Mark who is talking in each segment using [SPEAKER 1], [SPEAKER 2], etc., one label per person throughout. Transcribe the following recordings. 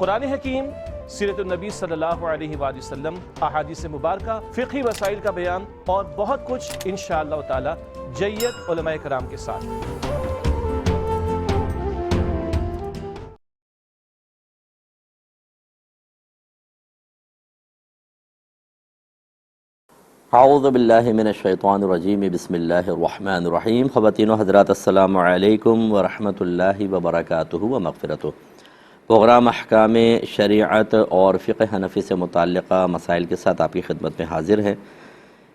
[SPEAKER 1] قرآن حکیم، سیرت النبی صلی اللہ علیہ وآلہ وسلم، احادیث مبارکہ، فقہی مسائل کا بیان اور بہت کچھ انشاءاللہ تعالی جید علماء کرام کے ساتھ۔
[SPEAKER 2] اعوذ باللہ من الشیطان الرجیم، بسم اللہ الرحمن الرحیم۔ خواتین و حضرات، السلام علیکم ورحمۃ اللہ وبرکاتہ و مغفرتہ۔ پروگرام احکام شریعت اور فقہ حنفی سے متعلقہ مسائل کے ساتھ آپ کی خدمت میں حاضر ہیں۔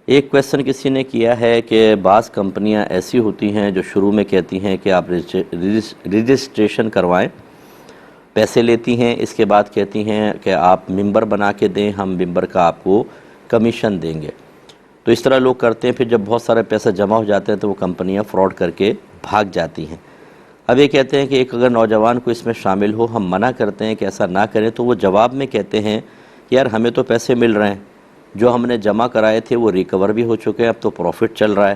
[SPEAKER 2] ایک کویسچن کسی نے کیا ہے کہ بعض کمپنیاں ایسی ہوتی ہیں جو شروع میں کہتی ہیں کہ آپ رجسٹریشن کروائیں، پیسے لیتی ہیں، اس کے بعد کہتی ہیں کہ آپ ممبر بنا کے دیں، ہم ممبر کا آپ کو کمیشن دیں گے۔ تو اس طرح لوگ کرتے ہیں، پھر جب بہت سارے پیسے جمع ہو جاتے ہیں تو وہ کمپنیاں فراڈ کر کے بھاگ جاتی ہیں۔ اب یہ کہتے ہیں کہ ایک اگر نوجوان کو اس میں شامل ہو، ہم منع کرتے ہیں کہ ایسا نہ کریں، تو وہ جواب میں کہتے ہیں کہ یار ہمیں تو پیسے مل رہے ہیں، جو ہم نے جمع کرائے تھے وہ ریکور بھی ہو چکے ہیں، اب تو پروفٹ چل رہا ہے،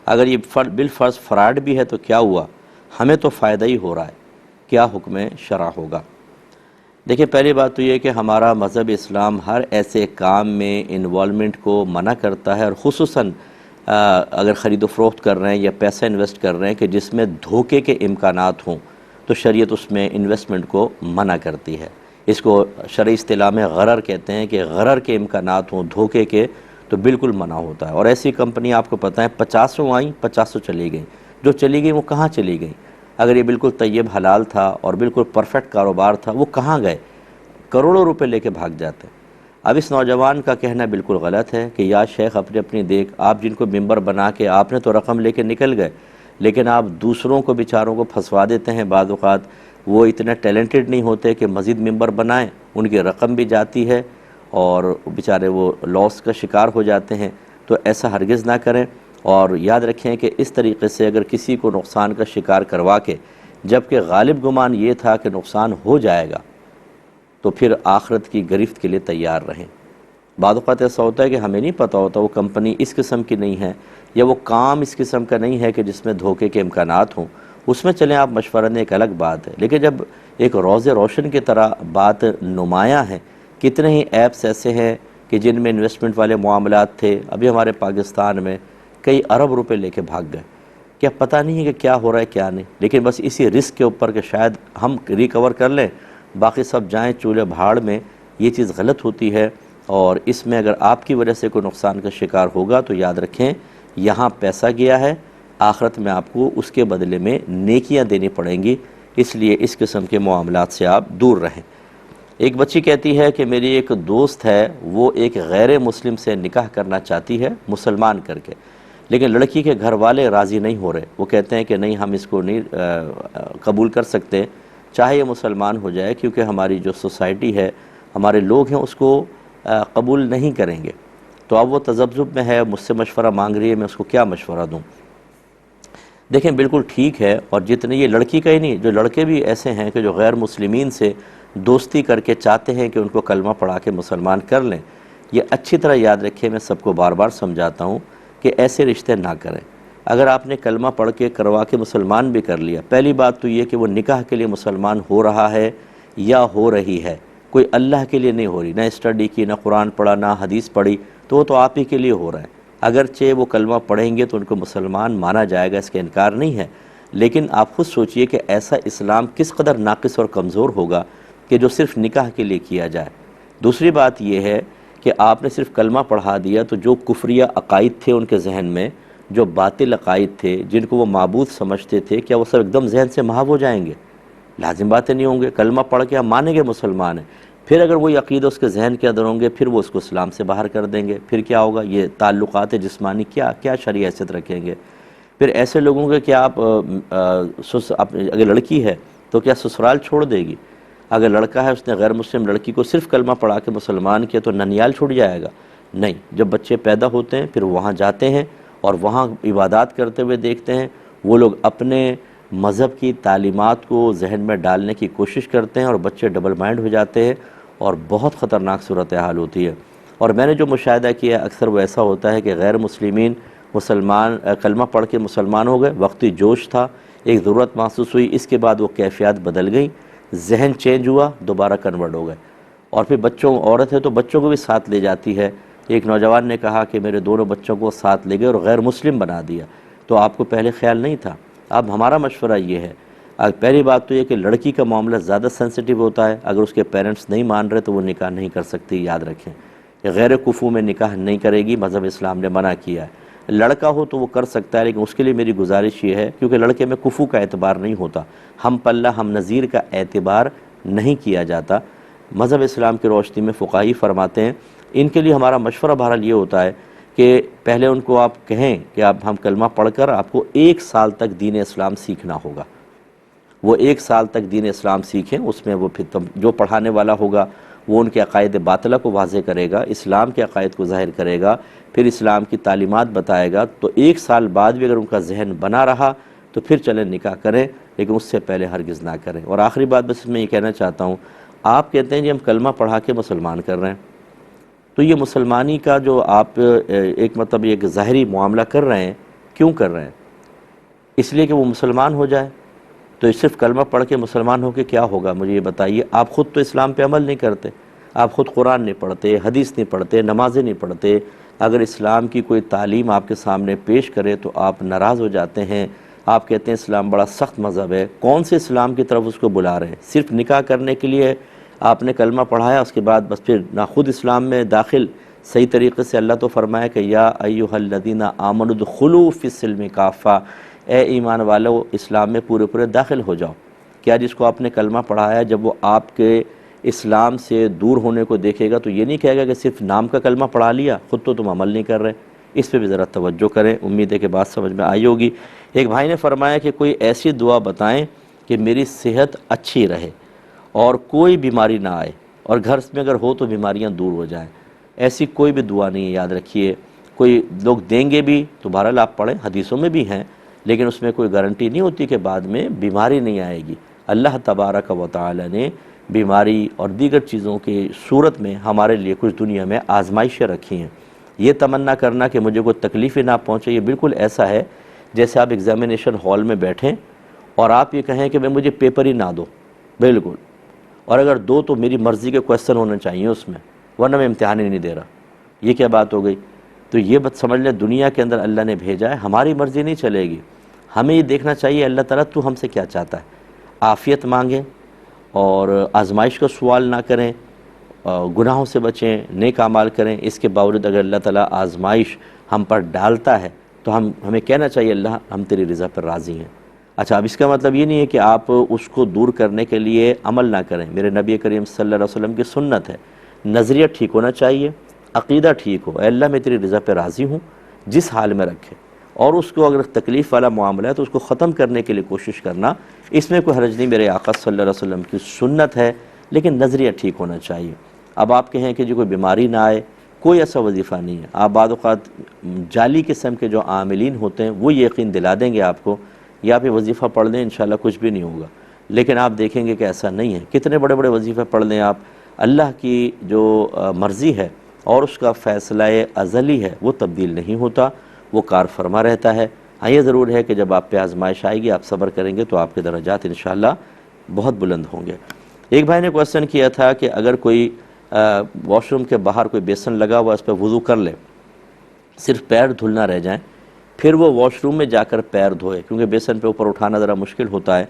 [SPEAKER 2] اگر یہ بالفرض فراڈ بھی ہے تو کیا ہوا، ہمیں تو فائدہ ہی ہو رہا ہے، کیا حکم شرع ہوگا؟ دیکھیں، پہلی بات تو یہ کہ ہمارا مذہب اسلام ہر ایسے کام میں انوالومنٹ کو منع کرتا ہے، اور خصوصاً اگر خرید و فروخت کر رہے ہیں یا پیسہ انویسٹ کر رہے ہیں کہ جس میں دھوکے کے امکانات ہوں، تو شریعت اس میں انویسٹمنٹ کو منع کرتی ہے۔ اس کو شرعی اصطلاح میں غرر کہتے ہیں کہ غرر کے امکانات ہوں، دھوکے کے، تو بالکل منع ہوتا ہے۔ اور ایسی کمپنی آپ کو پتہ ہے 50 آئیں، 50 چلی گئیں، جو چلی گئیں وہ کہاں چلی گئیں؟ اگر یہ بالکل طیب حلال تھا اور بالکل پرفیکٹ کاروبار تھا، وہ کہاں گئے؟ کروڑوں روپے لے کے بھاگ جاتے ہیں۔ اب اس نوجوان کا کہنا بالکل غلط ہے کہ یا شیخ اپنی دیکھ، آپ جن کو ممبر بنا کے آپ نے تو رقم لے کے نکل گئے، لیکن آپ دوسروں کو بیچاروں کو پھنسوا دیتے ہیں۔ بعض اوقات وہ اتنے ٹیلنٹڈ نہیں ہوتے کہ مزید ممبر بنائیں، ان کی رقم بھی جاتی ہے اور بیچارے وہ لاس کا شکار ہو جاتے ہیں۔ تو ایسا ہرگز نہ کریں، اور یاد رکھیں کہ اس طریقے سے اگر کسی کو نقصان کا شکار کروا کے، جبکہ غالب گمان یہ تھا کہ نقصان ہو جائے گا، تو پھر آخرت کی گرفت کے لیے تیار رہیں۔ بعض اوقات ایسا ہوتا ہے کہ ہمیں نہیں پتہ ہوتا وہ کمپنی اس قسم کی نہیں ہے، یا وہ کام اس قسم کا نہیں ہے کہ جس میں دھوکے کے امکانات ہوں، اس میں چلیں آپ مشورہ دیں، ایک الگ بات ہے، لیکن جب ایک روز روشن کی طرح بات نمایاں ہے، کتنے ہی ایپس ایسے ہیں کہ جن میں انویسٹمنٹ والے معاملات تھے، ابھی ہمارے پاکستان میں کئی ارب روپے لے کے بھاگ گئے، کیا پتہ نہیں ہے کہ کیا ہو رہا ہے کیا نہیں، لیکن بس اسی رسک کے اوپر کہ شاید ہم ریکور کر لیں، باقی سب جائیں چولہے بھاڑ میں۔ یہ چیز غلط ہوتی ہے، اور اس میں اگر آپ کی وجہ سے کوئی نقصان کا شکار ہوگا تو یاد رکھیں یہاں پیسہ گیا ہے، آخرت میں آپ کو اس کے بدلے میں نیکیاں دینی پڑیں گی، اس لیے اس قسم کے معاملات سے آپ دور رہیں۔ ایک بچی کہتی ہے کہ میری ایک دوست ہے، وہ ایک غیر مسلم سے نکاح کرنا چاہتی ہے مسلمان کر کے، لیکن لڑکی کے گھر والے راضی نہیں ہو رہے، وہ کہتے ہیں کہ نہیں، ہم اس کو نہیں قبول کر سکتے، چاہے یہ مسلمان ہو جائے، کیونکہ ہماری جو سوسائٹی ہے، ہمارے لوگ ہیں، اس کو قبول نہیں کریں گے۔ تو اب وہ تذبذب میں ہے، مجھ سے مشورہ مانگ رہی ہے، میں اس کو کیا مشورہ دوں؟ دیکھیں، بالکل ٹھیک ہے، اور جتنے یہ لڑکی کا ہی نہیں، جو لڑکے بھی ایسے ہیں کہ جو غیر مسلمین سے دوستی کر کے چاہتے ہیں کہ ان کو کلمہ پڑھا کے مسلمان کر لیں، یہ اچھی طرح یاد رکھیں، میں سب کو بار بار سمجھاتا ہوں کہ ایسے رشتے نہ کریں۔ اگر آپ نے کلمہ پڑھ کے کروا کے مسلمان بھی کر لیا، پہلی بات تو یہ کہ وہ نکاح کے لیے مسلمان ہو رہا ہے یا ہو رہی ہے، کوئی اللہ کے لیے نہیں ہو رہی، نہ اسٹڈی کی، نہ قرآن پڑھا، نہ حدیث پڑھی، تو وہ تو آپ ہی کے لیے ہو رہا ہے۔ اگرچہ وہ کلمہ پڑھیں گے تو ان کو مسلمان مانا جائے گا، اس کا انکار نہیں ہے، لیکن آپ خود سوچئے کہ ایسا اسلام کس قدر ناقص اور کمزور ہوگا کہ جو صرف نکاح کے لیے کیا جائے۔ دوسری بات یہ ہے کہ آپ نے صرف کلمہ پڑھا دیا تو جو کفریہ عقائد تھے ان کے ذہن میں، جو باطل عقائد تھے، جن کو وہ معبود سمجھتے تھے، کیا وہ سب ایک دم ذہن سے محو ہو جائیں گے؟ لازم باتیں نہیں ہوں گے۔ کلمہ پڑھ کے ہم مانیں گے مسلمان ہیں، پھر اگر وہی عقیدہ اس کے ذہن کے اندر ہوں گے، پھر وہ اس کو اسلام سے باہر کر دیں گے، پھر کیا ہوگا؟ یہ تعلقات جسمانی کیا شرعی حیثیت رکھیں گے؟ پھر ایسے لوگوں کے کیا آپ اگر لڑکی ہے تو کیا سسرال چھوڑ دے گی؟ اگر لڑکا ہے، اس نے غیر مسلم لڑکی کو صرف کلمہ پڑھا کے مسلمان کیا تو ننیال چھوٹ جائے گا؟ نہیں، جب بچے پیدا ہوتے ہیں پھر وہاں جاتے ہیں اور وہاں عبادات کرتے ہوئے دیکھتے ہیں، وہ لوگ اپنے مذہب کی تعلیمات کو ذہن میں ڈالنے کی کوشش کرتے ہیں اور بچے ڈبل مائنڈ ہو جاتے ہیں، اور بہت خطرناک صورتحال ہوتی ہے۔ اور میں نے جو مشاہدہ کیا اکثر وہ ایسا ہوتا ہے کہ غیر مسلمین مسلمان کلمہ پڑھ کے مسلمان ہو گئے، وقتی جوش تھا، ایک ضرورت محسوس ہوئی، اس کے بعد وہ کیفیات بدل گئیں، ذہن چینج ہوا، دوبارہ کنورٹ ہو گئے، اور پھر بچوں، عورت ہے تو بچوں کو بھی ساتھ لے جاتی ہے۔ ایک نوجوان نے کہا کہ میرے دونوں بچوں کو ساتھ لے گئے اور غیر مسلم بنا دیا، تو آپ کو پہلے خیال نہیں تھا؟ اب ہمارا مشورہ یہ ہے، پہلی بات تو یہ کہ لڑکی کا معاملہ زیادہ سینسٹیو ہوتا ہے، اگر اس کے پیرنٹس نہیں مان رہے تو وہ نکاح نہیں کر سکتی، یاد رکھیں۔ غیر کفو میں نکاح نہیں کرے گی، مذہب اسلام نے منع کیا ہے۔ لڑکا ہو تو وہ کر سکتا ہے، لیکن اس کے لیے میری گزارش یہ ہے، کیونکہ لڑکے میں کفو کا اعتبار نہیں ہوتا، ہم پلہ ہم نظیر کا اعتبار نہیں کیا جاتا، مذہب اسلام کی روشنی میں فقہائی فرماتے ہیں۔ ان کے لیے ہمارا مشورہ بہرحال یہ ہوتا ہے کہ پہلے ان کو آپ کہیں کہ اب ہم کلمہ پڑھ کر آپ کو 1 سال تک دین اسلام سیکھنا ہوگا، وہ 1 سال تک دین اسلام سیکھیں، اس میں وہ پھر جو پڑھانے والا ہوگا وہ ان کے عقائد باطلہ کو واضح کرے گا، اسلام کے عقائد کو ظاہر کرے گا، پھر اسلام کی تعلیمات بتائے گا، تو 1 سال بعد بھی اگر ان کا ذہن بنا رہا تو پھر چلیں نکاح کریں، لیکن اس سے پہلے ہرگز نہ کریں۔ اور آخری بات بس میں یہ کہنا چاہتا ہوں، آپ کہتے ہیں جی ہم کلمہ پڑھا کے مسلمان کر رہے ہیں، تو یہ مسلمانی کا جو آپ ایک مطلب ایک ظاہری معاملہ کر رہے ہیں، کیوں کر رہے ہیں؟ اس لیے کہ وہ مسلمان ہو جائے؟ تو صرف کلمہ پڑھ کے مسلمان ہو کے کیا ہوگا مجھے یہ بتائیے؟ آپ خود تو اسلام پہ عمل نہیں کرتے، آپ خود قرآن نہیں پڑھتے، حدیث نہیں پڑھتے، نمازیں نہیں پڑھتے، اگر اسلام کی کوئی تعلیم آپ کے سامنے پیش کرے تو آپ ناراض ہو جاتے ہیں، آپ کہتے ہیں اسلام بڑا سخت مذہب ہے۔ کون سے اسلام کی طرف اس کو بلا رہے ہیں؟ صرف نکاح کرنے کے لیے آپ نے کلمہ پڑھایا، اس کے بعد بس پھر نہ خود اسلام میں داخل صحیح طریقے سے؟ اللہ تو فرمایا کہ یا ایھا الذین آمنوا ادخلوا فی السلم کافہ، اے ایمان والو اسلام میں پورے پورے داخل ہو جاؤ۔ کیا جس کو آپ نے کلمہ پڑھایا جب وہ آپ کے اسلام سے دور ہونے کو دیکھے گا تو یہ نہیں کہے گا کہ صرف نام کا کلمہ پڑھا لیا، خود تو تم عمل نہیں کر رہے؟ اس پہ بھی ذرا توجہ کریں، امید ہے کہ بات سمجھ میں آئی ہوگی۔ ایک بھائی نے فرمایا کہ کوئی ایسی دعا بتائیں کہ میری صحت اچھی رہے اور کوئی بیماری نہ آئے، اور گھر میں اگر ہو تو بیماریاں دور ہو جائیں۔ ایسی کوئی بھی دعا نہیں ہے، یاد رکھیے۔ کوئی لوگ دیں گے بھی تو بہرحال آپ پڑھیں، حدیثوں میں بھی ہیں، لیکن اس میں کوئی گارنٹی نہیں ہوتی کہ بعد میں بیماری نہیں آئے گی۔ اللہ تبارک و تعالی نے بیماری اور دیگر چیزوں کی صورت میں ہمارے لیے کچھ دنیا میں آزمائشیں رکھی ہیں۔ یہ تمنا کرنا کہ مجھے کوئی تکلیف ہی نہ پہنچے، یہ بالکل ایسا ہے جیسے آپ ایگزامینیشن ہال میں بیٹھیں اور آپ یہ کہیں کہ میں مجھے پیپر ہی نہ دو، بالکل، اور اگر دو تو میری مرضی کے کویسچن ہونے چاہیے اس میں، ورنہ میں امتحان ہی نہیں دے رہا۔ یہ کیا بات ہو گئی؟ تو یہ بات سمجھ لیں، دنیا کے اندر اللہ نے بھیجا ہے، ہماری مرضی نہیں چلے گی، ہمیں یہ دیکھنا چاہیے اللہ تعالیٰ تو ہم سے کیا چاہتا ہے۔ عافیت مانگیں اور آزمائش کا سوال نہ کریں، گناہوں سے بچیں، نیک اعمال کریں۔ اس کے باوجود اگر اللہ تعالیٰ آزمائش ہم پر ڈالتا ہے تو ہمیں کہنا چاہیے اللہ ہم تیری رضا پر راضی ہیں۔ اچھا، اب اس کا مطلب یہ نہیں ہے کہ آپ اس کو دور کرنے کے لیے عمل نہ کریں۔ میرے نبی کریم صلی اللہ علیہ وسلم کی سنت ہے، نظریہ ٹھیک ہونا چاہیے، عقیدہ ٹھیک ہو، اے اللہ میں تیری رضا پہ راضی ہوں، جس حال میں رکھے، اور اس کو اگر تکلیف والا معاملہ ہے تو اس کو ختم کرنے کے لیے کوشش کرنا، اس میں کوئی حرج نہیں، میرے آقا صلی اللہ علیہ وسلم کی سنت ہے، لیکن نظریہ ٹھیک ہونا چاہیے۔ اب آپ کہیں کہ جو کوئی بیماری نہ آئے، کوئی ایسا وظیفہ نہیں ہے۔ آپ بعض اوقات جعلی قسم کے جو عاملین ہوتے ہیں وہ یقین دلا دیں گے آپ کو، یا آپ یہ وظیفہ پڑھ لیں انشاءاللہ کچھ بھی نہیں ہوگا، لیکن آپ دیکھیں گے کہ ایسا نہیں ہے۔ کتنے بڑے بڑے وظیفے پڑھ لیں آپ، اللہ کی جو مرضی ہے اور اس کا فیصلہ ازلی ہے وہ تبدیل نہیں ہوتا، وہ کار فرما رہتا ہے۔ ہاں یہ ضرور ہے کہ جب آپ پہ آزمائش آئے گی، آپ صبر کریں گے تو آپ کے درجات انشاءاللہ بہت بلند ہوں گے۔ ایک بھائی نے کویسچن کیا تھا کہ اگر کوئی واش روم کے باہر کوئی بیسن لگا ہوا اس پہ وضو کر لے، صرف پیر دھلنا رہ جائیں، پھر وہ واش روم میں جا کر پیر دھوئے، کیونکہ بیسن پہ اوپر اٹھانا ذرا مشکل ہوتا ہے،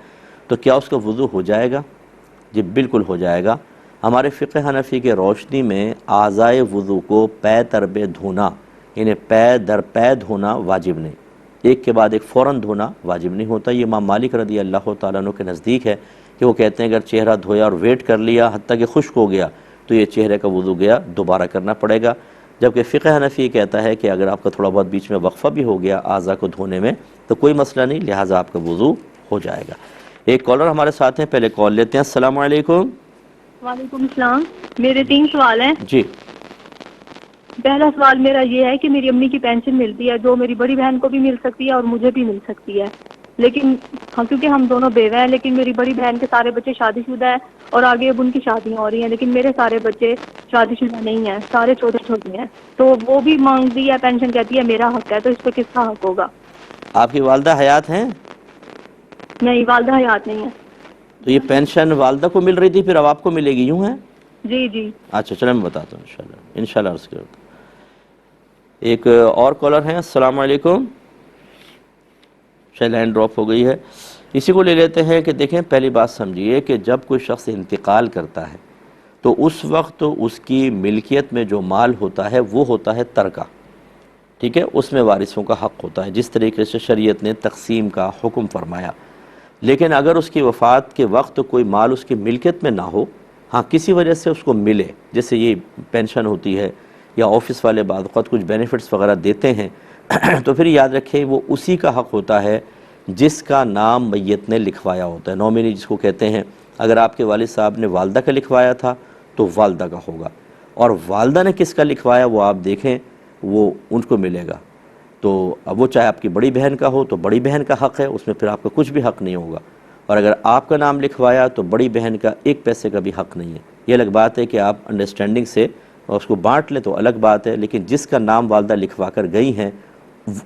[SPEAKER 2] تو کیا اس کا وضو ہو جائے گا؟ جی بالکل ہو جائے گا۔ ہمارے فقہ حنفی کے روشنی میں اعضائے وضو کو پے در پے دھونا، یعنی پے در پے دھونا واجب نہیں، ایک کے بعد ایک فوراً دھونا واجب نہیں ہوتا۔ یہ امام مالک رضی اللہ تعالیٰ عنہ کے نزدیک ہے کہ وہ کہتے ہیں اگر چہرہ دھویا اور ویٹ کر لیا حتیٰ کہ خشک ہو گیا تو یہ چہرے کا وضو گیا، دوبارہ کرنا پڑے گا۔ جبکہ فقہ حنفی کہتا ہے کہ اگر آپ کا تھوڑا بہت بیچ میں وقفہ بھی ہو گیا اعضاء کو دھونے میں تو کوئی مسئلہ نہیں، لہٰذا آپ کا وضو ہو جائے گا۔ ایک کالر ہمارے ساتھ ہیں، پہلے کال لیتے ہیں۔ السلام علیکم۔
[SPEAKER 3] وعلیکم السلام۔ میرے 3 سوال ہیں۔
[SPEAKER 2] جی
[SPEAKER 3] پہلا سوال میرا یہ ہے کہ میری امی کی پینشن ملتی ہے جو میری بڑی بہن کو بھی مل سکتی ہے اور مجھے بھی مل سکتی ہے، لیکن کیونکہ ہم دونوں بیوہ ہیں، لیکن میری بڑی بہن کے سارے بچے شادی شدہ ہیں اور آگے اب ان کی شادیاں ہو رہی ہیں، لیکن میرے سارے بچے شادی شدہ نہیں ہیں، سارے چھوٹے چھوٹے ہیں، تو وہ بھی مانگتی ہے پینشن، کہتی ہے میرا حق ہے، تو اس پہ کس کا حق ہوگا؟
[SPEAKER 2] آپ کی والدہ حیات ہیں؟
[SPEAKER 3] نہیں، والدہ حیات نہیں ہے۔
[SPEAKER 2] تو یہ پینشن والدہ کو مل رہی تھی، پھر اب آپ کو ملے گی، یوں ہے؟
[SPEAKER 3] جی جی
[SPEAKER 2] اچھا چلیں میں بتاتا ہوں انشاءاللہ عرض کرتا ہوں۔ ایک اور کالر ہیں، السلام علیکم، شاید لائن ڈراپ ہو گئی ہے، اسی کو لے لیتے ہیں۔ کہ دیکھیں پہلی بات سمجھیے کہ جب کوئی شخص انتقال کرتا ہے تو اس وقت اس کی ملکیت میں جو مال ہوتا ہے وہ ہوتا ہے ترکہ، ٹھیک ہے، اس میں وارثوں کا حق ہوتا ہے جس طریقے سے شریعت نے تقسیم کا حکم فرمایا۔ لیکن اگر اس کی وفات کے وقت کوئی مال اس کی ملکیت میں نہ ہو، ہاں کسی وجہ سے اس کو ملے، جیسے یہ پینشن ہوتی ہے یا آفس والے بعض اوقات کچھ بینیفٹس وغیرہ دیتے ہیں، تو پھر یاد رکھیں وہ اسی کا حق ہوتا ہے جس کا نام میت نے لکھوایا ہوتا ہے، نومینی جس کو کہتے ہیں۔ اگر آپ کے والد صاحب نے والدہ کا لکھوایا تھا تو والدہ کا ہوگا، اور والدہ نے کس کا لکھوایا وہ آپ دیکھیں، وہ ان کو ملے گا۔ تو اب وہ چاہے آپ کی بڑی بہن کا ہو تو بڑی بہن کا حق ہے، اس میں پھر آپ کا کچھ بھی حق نہیں ہوگا، اور اگر آپ کا نام لکھوایا تو بڑی بہن کا ایک پیسے کا بھی حق نہیں ہے۔ یہ الگ بات ہے کہ آپ انڈرسٹینڈنگ سے اس کو بانٹ لیں تو الگ بات ہے، لیکن جس کا نام والدہ لکھوا کر گئی ہیں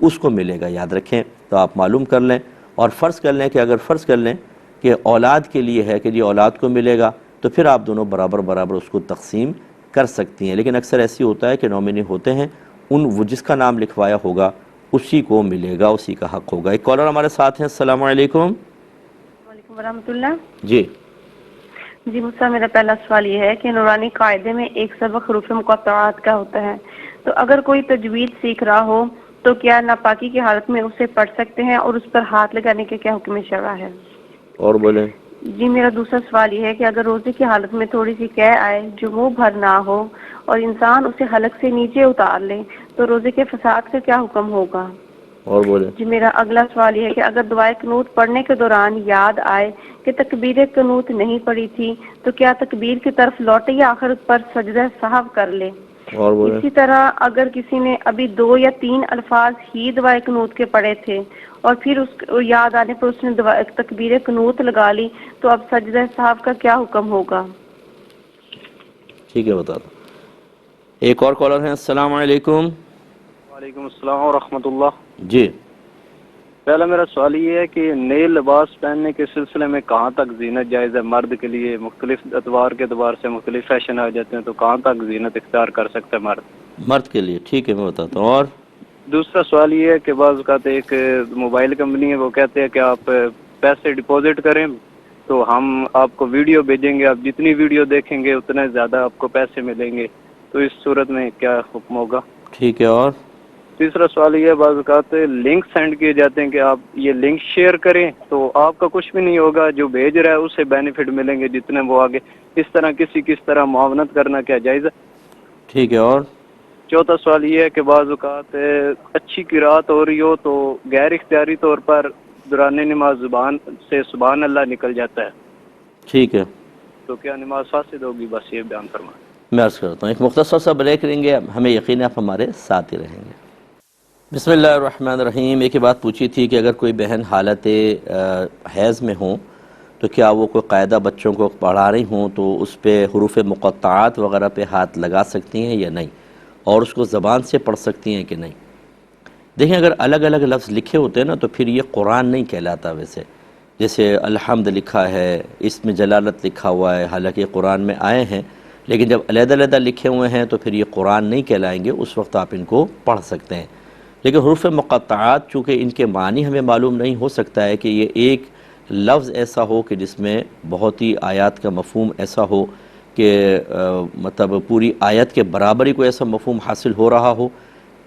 [SPEAKER 2] اس کو ملے گا، یاد رکھیں۔ تو آپ معلوم کر لیں، اور فرض کر لیں کہ اگر فرض کر لیں کہ اولاد کے لیے ہے کہ جی اولاد کو ملے گا، تو پھر آپ دونوں برابر برابر اس کو تقسیم کر سکتی ہیں۔ لیکن اکثر ایسی ہوتا ہے کہ نومینی ہوتے ہیں، وہ جس کا نام لکھوایا ہوگا اسی کو ملے گا، اسی کا حق ہوگا۔ ایک کالر ہمارے ساتھ ہیں، السلام علیکم۔
[SPEAKER 3] وعلیکم ورحمۃ اللہ۔
[SPEAKER 2] جی
[SPEAKER 3] جی مجھ سے میرا پہلا سوال یہ ہے کہ نورانی قاعدے میں ایک سبق حروف مقطعات کا ہوتا ہے، تو اگر کوئی تجوید سیکھ رہا ہو تو کیا ناپاکی کی حالت میں اسے پڑھ سکتے ہیں، اور اس پر ہاتھ لگانے کے کیا حکم شرع ہے؟
[SPEAKER 2] اور بولیں۔
[SPEAKER 3] جی میرا دوسرا سوال یہ ہے کہ اگر روزے کی حالت میں تھوڑی سی قے آئے جو منہ بھر نہ ہو اور انسان اسے حلق سے نیچے اتار لے تو روزے کے فساد کا کیا حکم ہوگا؟
[SPEAKER 2] اور بولیں۔
[SPEAKER 3] جی میرا اگلا سوال یہ ہے کہ اگر دعائے قنوت پڑھنے کے دوران یاد آئے کہ تکبیر قنوت نہیں پڑھی تھی تو کیا تکبیر کی طرف لوٹے یا آخر پر سجدہ سہو کر لے؟
[SPEAKER 2] اور بولیں۔
[SPEAKER 3] اسی طرح اگر کسی نے ابھی 2 یا 3 الفاظ ہی دعائے قنوت کے پڑھے تھے اور پھر اس کو یاد آنے پر اس نے تکبیر قنوت لگا لی تو اب سجدہ سہو کا کیا حکم ہوگا؟
[SPEAKER 2] ٹھیک ہے بتا دو۔ ایک اور کالر ہیں، السلام علیکم۔
[SPEAKER 4] وعلیکم السلام ورحمۃ اللہ۔
[SPEAKER 2] جی
[SPEAKER 4] پہلا میرا سوال یہ ہے کہ نئے لباس پہننے کے سلسلے میں کہاں تک زینت جائز ہے؟ مرد کے لیے مختلف اتوار کے اعتبار سے مختلف فیشن آ جاتے ہیں، تو کہاں تک زینت اختیار کر سکتا ہے
[SPEAKER 2] مرد کے لیے، ٹھیک ہے میں بتاتا ہوں۔ اور
[SPEAKER 4] دوسرا سوال یہ ہے کہ بعض اوقات ایک موبائل کمپنی ہے، وہ کہتے ہیں کہ آپ پیسے ڈپازٹ کریں تو ہم آپ کو ویڈیو بھیجیں گے، آپ جتنی ویڈیو دیکھیں گے اتنے زیادہ آپ کو پیسے ملیں گے، تو اس صورت میں کیا حکم ہوگا؟
[SPEAKER 2] ٹھیک ہے۔ اور
[SPEAKER 4] تیسرا سوال یہ ہے، بعض اوقات لنک سینڈ کیے جاتے ہیں کہ آپ یہ لنک شیئر کریں تو آپ کا کچھ بھی نہیں ہوگا، جو بھیج رہا ہے اسے بینیفٹ ملیں گے جتنے وہ آگے، اس طرح کس طرح معاونت کرنا کیا جائز ہے؟
[SPEAKER 2] ٹھیک ہے۔ اور
[SPEAKER 4] چوتھا سوال یہ ہے کہ بعض اوقات اچھی قرات ہو رہی ہو تو غیر اختیاری طور پر دوران نماز زبان سے سبحان اللہ نکل جاتا ہے،
[SPEAKER 2] ٹھیک ہے،
[SPEAKER 4] تو کیا نماز فاسد ہوگی؟ بس یہ بیان فرمائیں۔
[SPEAKER 2] میں عرض کرتا ہوں، ایک مختصر سا بریک لیں گے، ہمیں یقین ہے آپ ہمارے ساتھ ہی رہیں گے۔ بسم اللہ الرحمن الرحیم۔ ایک ہی بات پوچھی تھی کہ اگر کوئی بہن حالت حیض میں ہوں تو کیا وہ کوئی قاعدہ بچوں کو پڑھا رہی ہوں تو اس پہ حروف مقطعات وغیرہ پہ ہاتھ لگا سکتی ہیں یا نہیں، اور اس کو زبان سے پڑھ سکتی ہیں کہ نہیں؟ دیکھیں اگر الگ الگ لفظ لکھے ہوتے ہیں نا تو پھر یہ قرآن نہیں کہلاتا۔ ویسے جیسے الحمد لکھا ہے، اس میں جلالت لکھا ہوا ہے، حالانکہ قرآن میں آئے ہیں، لیکن جب علیحدہ علیحدہ لکھے ہوئے ہیں تو پھر یہ قرآن نہیں کہلائیں گے، اس وقت آپ ان کو پڑھ سکتے ہیں۔ لیکن حروف مقطعات چونکہ ان کے معنی ہمیں معلوم نہیں، ہو سکتا ہے کہ یہ ایک لفظ ایسا ہو کہ جس میں بہت ہی آیات کا مفہوم ایسا ہو کہ مطلب پوری آیت کے برابر ہی کوئی ایسا مفہوم حاصل ہو رہا ہو۔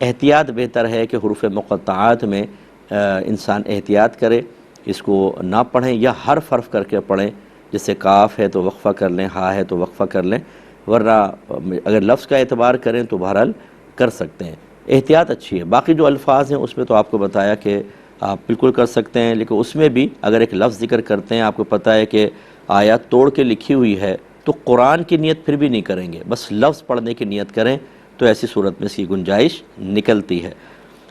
[SPEAKER 2] احتیاط بہتر ہے کہ حروف مقطعات میں انسان احتیاط کرے، اس کو نہ پڑھیں یا حرف حرف کر کے پڑھیں، جیسے کاف ہے تو وقفہ کر لیں، ہا ہے تو وقفہ کر لیں، ورنہ اگر لفظ کا اعتبار کریں تو بہرحال کر سکتے ہیں۔ احتیاط اچھی ہے۔ باقی جو الفاظ ہیں اس میں تو آپ کو بتایا کہ آپ بالکل کر سکتے ہیں، لیکن اس میں بھی اگر ایک لفظ ذکر کرتے ہیں، آپ کو پتہ ہے کہ آیات توڑ کے لکھی ہوئی ہے تو قرآن کی نیت پھر بھی نہیں کریں گے، بس لفظ پڑھنے کی نیت کریں تو ایسی صورت میں اس کی گنجائش نکلتی ہے۔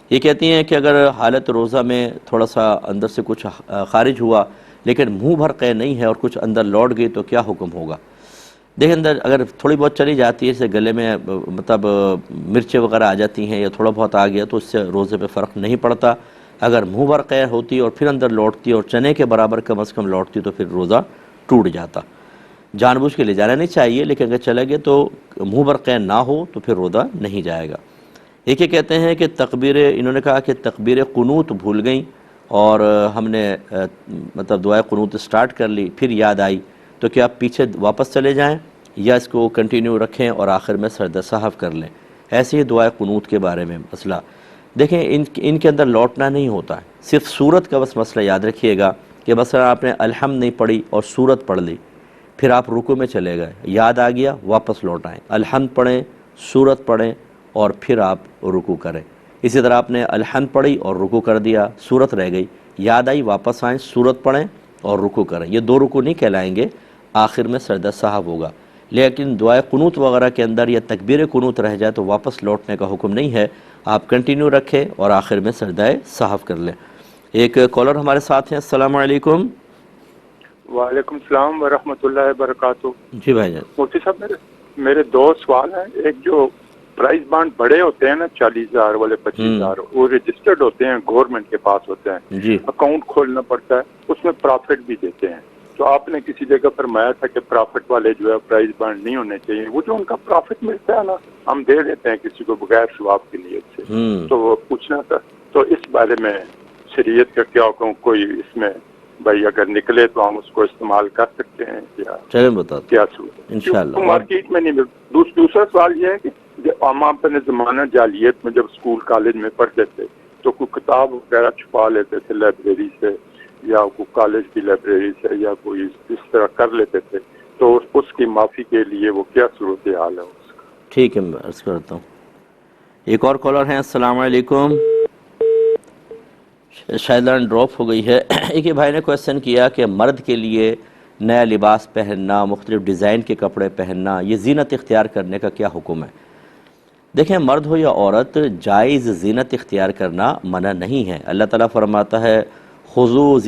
[SPEAKER 2] یہ کہتی ہیں کہ اگر حالت روزہ میں تھوڑا سا اندر سے کچھ خارج ہوا لیکن منہ بھر قے نہیں ہے اور کچھ اندر لوٹ گئی تو کیا حکم ہوگا؟ دیکھیں اندر اگر تھوڑی بہت چلی جاتی ہے، جیسے گلے میں مطلب مرچیں وغیرہ آ جاتی ہیں یا تھوڑا بہت آ گیا تو اس سے روزے پہ فرق نہیں پڑتا۔ اگر منہ بھر قے ہوتی اور پھر اندر لوٹتی اور چنے کے برابر کم از کم لوٹتی تو پھر روزہ ٹوٹ جاتا. جان بوجھ کے لے جانا نہیں چاہیے، لیکن اگر چلا گیا تو منہ برقع نہ ہو تو پھر رودا نہیں جائے گا. ایک یہ کہتے ہیں کہ انہوں نے کہا کہ تکبیر قنوت بھول گئیں اور ہم نے مطلب دعائے قنوت سٹارٹ کر لی، پھر یاد آئی، تو کیا آپ پیچھے واپس چلے جائیں یا اس کو کنٹینیو رکھیں اور آخر میں سجدہ سہو کر لیں؟ ایسے ہی دعائے قنوت کے بارے میں مسئلہ دیکھیں، ان کے اندر لوٹنا نہیں ہوتا ہے، صرف سورت کا بس مسئلہ یاد رکھیے گا کہ مثلا آپ نے الحمد نہیں پڑھی اور سورت پڑھ لی، پھر آپ رکوع میں چلے گئے، یاد آ گیا واپس لوٹ آئیں، الحمد پڑھیں، سورت پڑھیں اور پھر آپ رکوع کریں. اسی طرح آپ نے الحمد پڑھی اور رکوع کر دیا، سورت رہ گئی، یاد آئی واپس آئیں، سورت پڑھیں اور رکوع کریں. یہ 2 رکوع نہیں کہلائیں گے، آخر میں سجدہ سہو ہوگا. لیکن دعائے قنوت وغیرہ کے اندر یا تکبیر قنوت رہ جائے تو واپس لوٹنے کا حکم نہیں ہے، آپ کنٹینیو رکھیں اور آخر میں سجدہ سہو کر لیں. ایک کالر ہمارے ساتھ ہیں. السلام علیکم.
[SPEAKER 5] وعلیکم السلام ورحمۃ اللہ وبرکاتہ.
[SPEAKER 2] جی بھائی جان.
[SPEAKER 5] مفتی صاحب میرے 2 سوال ہیں. ایک جو پرائز بانڈ بڑے ہوتے ہیں نا 40,000 والے 25,000، وہ رجسٹرڈ ہوتے ہیں، گورنمنٹ کے پاس ہوتے ہیں،
[SPEAKER 2] جی
[SPEAKER 5] اکاؤنٹ کھولنا پڑتا ہے، اس میں پرافٹ بھی دیتے ہیں. تو آپ نے کسی جگہ فرمایا تھا کہ پرافٹ والے جو ہے پرائز بانڈ نہیں ہونے چاہیے. وہ جو ان کا پرافٹ ملتا ہے نا، ہم دے دیتے ہیں کسی کو بغیر ثواب کی نیت سے. تو وہ پوچھنا تھا، تو اس بارے میں شریعت کا کیا حکم؟ کوئی اس میں بھائی اگر نکلے تو ہم اس کو استعمال کر سکتے ہیں یا
[SPEAKER 2] چلیں بتا
[SPEAKER 5] کیا صورت
[SPEAKER 2] انشاءاللہ.
[SPEAKER 5] مارکیٹ میں نہیں مل. دوسرا سوال یہ ہے کہ ہم اپنے زمانہ جعلیت میں جب اسکول کالج میں پڑھتے تھے تو کوئی کتاب وغیرہ چھپا لیتے تھے لائبریری سے یا کوئی کالج کی لائبریری سے یا کوئی اس طرح کر لیتے تھے، تو اس کی معافی کے لیے وہ کیا صورتحال ہے اس کا؟
[SPEAKER 2] ٹھیک ہے، میں عرض کرتا ہوں. ایک اور کالر ہیں. السلام علیکم. شاید لائن ڈراپ ہو گئی ہے. ایک بھائی نے کویسچن کیا کہ مرد کے لیے نیا لباس پہننا، مختلف ڈیزائن کے کپڑے پہننا، یہ زینت اختیار کرنے کا کیا حکم ہے؟ دیکھیں، مرد ہو یا عورت، جائز زینت اختیار کرنا منع نہیں ہے. اللہ تعالیٰ فرماتا ہے خذوا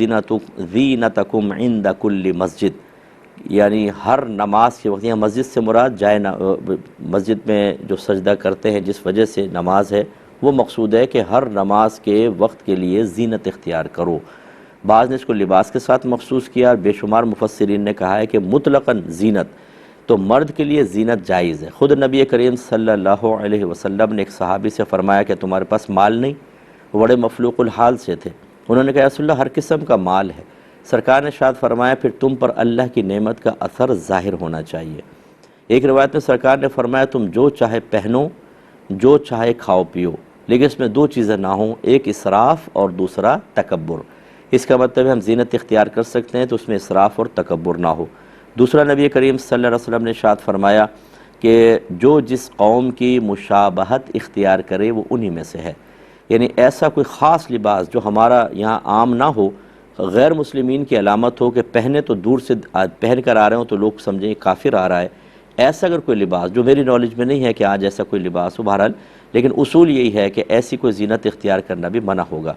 [SPEAKER 2] زینتکم عند کل مسجد، یعنی ہر نماز کے وقت. یہاں مسجد سے مراد مسجد میں جو سجدہ کرتے ہیں جس وجہ سے نماز ہے وہ مقصود ہے کہ ہر نماز کے وقت کے لیے زینت اختیار کرو. بعض نے اس کو لباس کے ساتھ مخصوص کیا، بے شمار مفسرین نے کہا ہے کہ مطلقاً زینت تو مرد کے لیے زینت جائز ہے. خود نبی کریم صلی اللہ علیہ وسلم نے ایک صحابی سے فرمایا کہ تمہارے پاس مال نہیں؟ وہ بڑے مفلوق الحال سے تھے. انہوں نے کہا رسول اللہ ہر قسم کا مال ہے. سرکار نے ارشاد فرمایا پھر تم پر اللہ کی نعمت کا اثر ظاہر ہونا چاہیے. ایک روایت میں سرکار نے فرمایا تم جو چاہے پہنو، جو چاہے کھاؤ پیو، لیکن اس میں 2 چیزیں نہ ہوں، ایک اسراف اور دوسرا تکبر. اس کا مطلب ہے ہم زینت اختیار کر سکتے ہیں تو اس میں اسراف اور تکبر نہ ہو. دوسرا نبی کریم صلی اللہ علیہ وسلم نے ارشاد فرمایا کہ جو جس قوم کی مشابہت اختیار کرے وہ انہی میں سے ہے. یعنی ایسا کوئی خاص لباس جو ہمارا یہاں عام نہ ہو، غیر مسلمین کی علامت ہو کہ پہنے تو دور سے پہن کر آ رہے ہوں تو لوگ سمجھیں کافر آ رہا ہے. ایسا اگر کوئی لباس جو میری نالج میں نہیں ہے کہ آج ایسا کوئی لباس ہو، بہرحال لیکن اصول یہی ہے کہ ایسی کوئی زینت اختیار کرنا بھی منع ہوگا.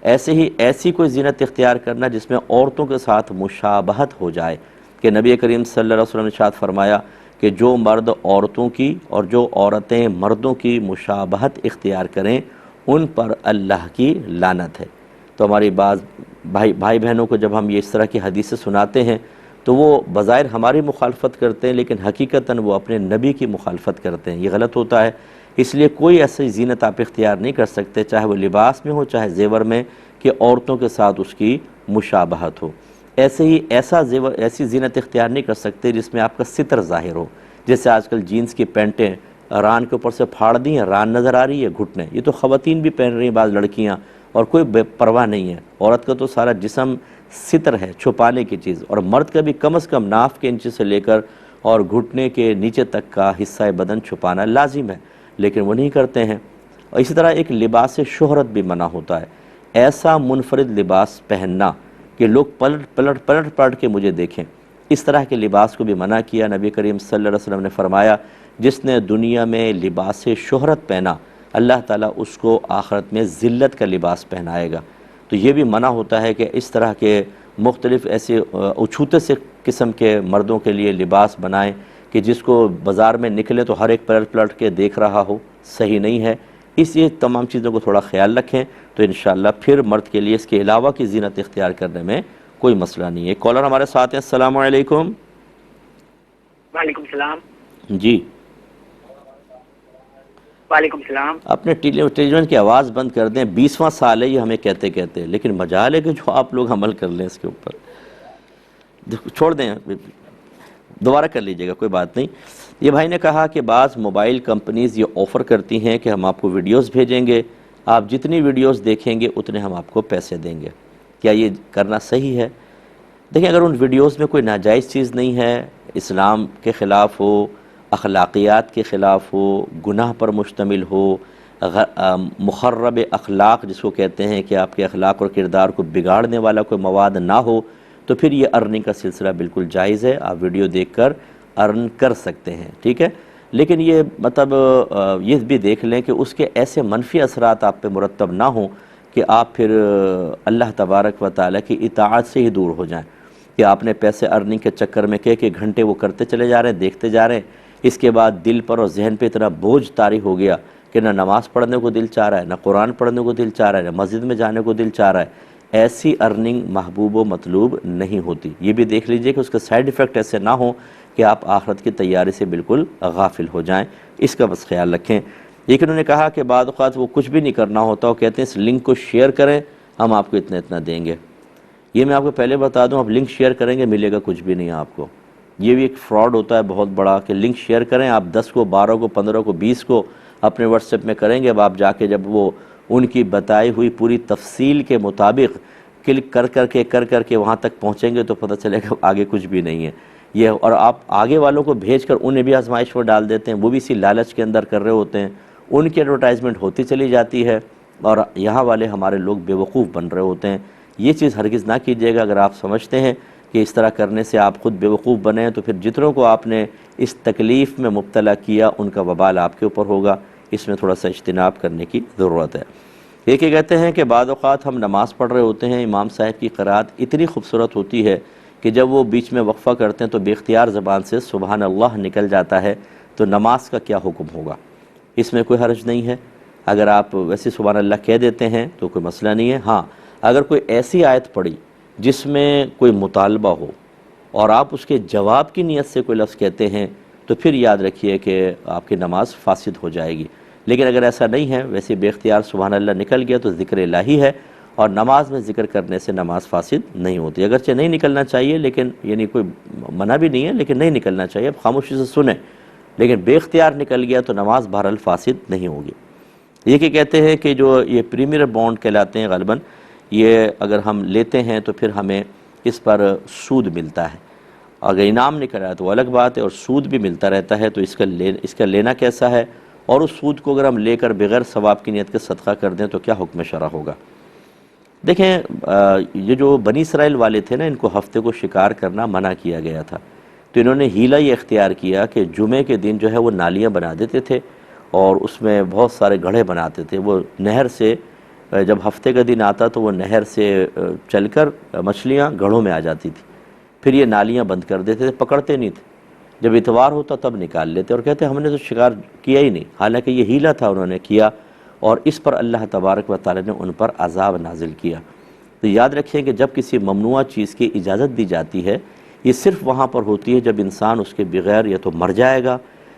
[SPEAKER 2] ایسے ہی ایسی کوئی زینت اختیار کرنا جس میں عورتوں کے ساتھ مشابہت ہو جائے، کہ نبی کریم صلی اللہ علیہ وسلم نے ارشاد فرمایا کہ جو مرد عورتوں کی اور جو عورتیں مردوں کی مشابہت اختیار کریں ان پر اللہ کی لعنت ہے. تو ہماری بعض بھائی بہنوں کو جب ہم یہ اس طرح کی حدیثیں سناتے ہیں تو وہ بظاہر ہماری مخالفت کرتے ہیں لیکن حقیقتاً وہ اپنے نبی کی مخالفت کرتے ہیں. یہ غلط ہوتا ہے. اس لیے کوئی ایسی زینت آپ اختیار نہیں کر سکتے، چاہے وہ لباس میں ہو چاہے زیور میں، کہ عورتوں کے ساتھ اس کی مشابہت ہو. ایسے ہی ایسی زینت اختیار نہیں کر سکتے جس میں آپ کا ستر ظاہر ہو. جیسے آج کل جینس کی پینٹیں ران کے اوپر سے پھاڑ دی ہیں، ران نظر آ رہی ہے، گھٹنے. یہ تو خواتین بھی پہن رہی ہیں، بعض لڑکیاں، اور کوئی بے پرواہ نہیں ہے. عورت کا تو سارا جسم ستر ہے، چھپانے کی چیز، اور مرد کا بھی کم از کم ناف کے نیچے سے لے کر اور گھٹنے کے نیچے تک کا حصہ بدن چھپانا لازم ہے، لیکن وہ نہیں کرتے ہیں. اور اسی طرح ایک لباس شہرت بھی منع ہوتا ہے. ایسا منفرد لباس پہننا کہ لوگ پلٹ کے مجھے دیکھیں، اس طرح کے لباس کو بھی منع کیا. نبی کریم صلی اللہ علیہ وسلم نے فرمایا جس نے دنیا میں لباس شہرت پہنا اللہ تعالیٰ اس کو آخرت میں ذلت کا لباس پہنائے گا. تو یہ بھی منع ہوتا ہے کہ اس طرح کے مختلف ایسے اچھوتے سے قسم کے مردوں کے لیے لباس بنائیں کہ جس کو بازار میں نکلے تو ہر ایک پلٹ کے دیکھ رہا ہو. صحیح نہیں ہے. اس لیے تمام چیزوں کو تھوڑا خیال رکھیں تو انشاءاللہ پھر مرد کے لیے اس کے علاوہ کی زینت اختیار کرنے میں کوئی مسئلہ نہیں ہے۔ کالر ہمارے ساتھ ہیں، السلام علیکم۔
[SPEAKER 6] وعلیکم السلام۔
[SPEAKER 2] جی
[SPEAKER 6] وعلیکم السلام۔
[SPEAKER 2] اپنے ٹیلی ویژن کی آواز بند کر دیں، 20واں سال ہے یہ ہمیں کہتے لیکن مجال ہے کہ جو آپ لوگ عمل کر لیں اس کے اوپر، چھوڑ دیں، دوبارہ کر لیجئے گا، کوئی بات نہیں۔ یہ بھائی نے کہا کہ بعض موبائل کمپنیز یہ آفر کرتی ہیں کہ ہم آپ کو ویڈیوز بھیجیں گے، آپ جتنی ویڈیوز دیکھیں گے اتنے ہم آپ کو پیسے دیں گے، کیا یہ کرنا صحیح ہے؟ دیکھیں، اگر ان ویڈیوز میں کوئی ناجائز چیز نہیں ہے، اسلام کے خلاف ہو، اخلاقیات کے خلاف ہو، گناہ پر مشتمل ہو، مخرب اخلاق جس کو کہتے ہیں کہ آپ کے اخلاق اور کردار کو بگاڑنے والا کوئی مواد نہ ہو، تو پھر یہ ارننگ کا سلسلہ بالکل جائز ہے، آپ ویڈیو دیکھ کر ارن کر سکتے ہیں، ٹھیک ہے۔ لیکن یہ مطلب یہ بھی دیکھ لیں کہ اس کے ایسے منفی اثرات آپ پہ مرتب نہ ہوں کہ آپ پھر اللہ تبارک و تعالیٰ کی اطاعت سے ہی دور ہو جائیں، کہ آپ نے پیسے ارننگ کے چکر میں کہ گھنٹے وہ کرتے چلے جا رہے ہیں، دیکھتے جا رہے ہیں، اس کے بعد دل پر اور ذہن پہ اتنا بوجھ طاری ہو گیا کہ نہ نماز پڑھنے کو دل چاہ رہا ہے، نہ قرآن پڑھنے کو دل چاہ رہا ہے، نہ مسجد میں جانے کو دل چاہ رہا ہے۔ ایسی ارننگ محبوب و مطلوب نہیں ہوتی۔ یہ بھی دیکھ لیجئے کہ اس کے سائیڈ ایفیکٹ ایسے نہ ہوں کہ آپ آخرت کی تیاری سے بالکل غافل ہو جائیں، اس کا بس خیال رکھیں۔ لیکن انہوں نے کہا کہ بعض اوقات وہ کچھ بھی نہیں کرنا ہوتا، وہ کہتے ہیں اس لنک کو شیئر کریں، ہم آپ کو اتنا دیں گے۔ یہ میں آپ کو پہلے بتا دوں، آپ لنک شیئر کریں گے ملے گا کچھ بھی نہیں آپ کو۔ یہ بھی ایک فراڈ ہوتا ہے بہت بڑا کہ لنک شیئر کریں، آپ 10 کو 12 کو 15 کو 20 کو اپنے واٹس ایپ میں کریں گے، اب آپ جا کے جب وہ ان کی بتائی ہوئی پوری تفصیل کے مطابق کلک کر کے وہاں تک پہنچیں گے تو پتہ چلے گا آگے کچھ بھی نہیں ہے یہ، اور آپ آگے والوں کو بھیج کر انہیں بھی آزمائش میں ڈال دیتے ہیں، وہ بھی اسی لالچ کے اندر کر رہے ہوتے ہیں، ان کی ایڈورٹائزمنٹ ہوتی چلی جاتی ہے اور یہاں والے ہمارے لوگ بیوقوف بن رہے ہوتے ہیں۔ یہ چیز ہرگز نہ کیجیے گا۔ اگر آپ سمجھتے ہیں کہ اس طرح کرنے سے آپ خود بیوقوف بنے تو پھر جتنوں کو آپ نے اس تکلیف میں مبتلا کیا ان کا وبال آپ کے اوپر ہوگا، اس میں تھوڑا سا اجتناب کرنے کی ضرورت ہے۔ یہ کہ کہتے ہیں کہ بعض اوقات ہم نماز پڑھ رہے ہوتے ہیں، امام صاحب کی قرات اتنی خوبصورت ہوتی ہے کہ جب وہ بیچ میں وقفہ کرتے ہیں تو بے اختیار زبان سے سبحان اللہ نکل جاتا ہے، تو نماز کا کیا حکم ہوگا؟ اس میں کوئی حرج نہیں ہے، اگر آپ ویسے سبحان اللہ کہہ دیتے ہیں تو کوئی مسئلہ نہیں ہے۔ ہاں، اگر کوئی ایسی آیت پڑھی جس میں کوئی مطالبہ ہو اور آپ اس کے جواب کی نیت سے کوئی لفظ کہتے ہیں تو پھر یاد رکھیے کہ آپ کی نماز فاسد ہو جائے گی۔ لیکن اگر ایسا نہیں ہے، ویسے بے اختیار سبحان اللہ نکل گیا تو ذکر الہی ہے، اور نماز میں ذکر کرنے سے نماز فاسد نہیں ہوتی۔ اگرچہ نہیں نکلنا چاہیے، لیکن یعنی کوئی منع بھی نہیں ہے، لیکن نہیں نکلنا چاہیے، اب خاموشی سے سنیں، لیکن بے اختیار نکل گیا تو نماز بہرحال فاسد نہیں ہوگی۔ یہ کہ کہتے ہیں کہ جو یہ پریمیئر بانڈ کہلاتے ہیں غالباً، یہ اگر ہم لیتے ہیں تو پھر ہمیں اس پر سود ملتا ہے، اگر انعام نکل رہا ہے تو وہ الگ بات ہے، اور سود بھی ملتا رہتا ہے، تو اس کا لینا کیسا ہے، اور اس سود کو اگر ہم لے کر بغیر ثواب کی نیت کے صدقہ کر دیں تو کیا حکم شرع ہوگا؟ دیکھیں، یہ جو بنی اسرائیل والے تھے نا، ان کو ہفتے کو شکار کرنا منع کیا گیا تھا، تو انہوں نے حیلہ یہ اختیار کیا کہ جمعے کے دن جو ہے وہ نالیاں بنا دیتے تھے اور اس میں بہت سارے گڑھے بناتے تھے، وہ نہر سے جب ہفتے کا دن آتا تو وہ نہر سے چل کر مچھلیاں گڑھوں میں آ جاتی تھی، پھر یہ نالیاں بند کر دیتے تھے، پکڑتے نہیں تھے، جب اتوار ہوتا تب نکال لیتے اور کہتے ہم نے تو شکار کیا ہی نہیں، حالانکہ یہ حیلہ تھا انہوں نے کیا، اور اس پر اللہ تبارک و تعالی نے ان پر عذاب نازل کیا۔ تو یاد رکھیں کہ جب کسی ممنوع چیز کی اجازت دی جاتی ہے، یہ صرف وہاں پر ہوتی ہے جب انسان اس کے بغیر یا تو مر جائے گا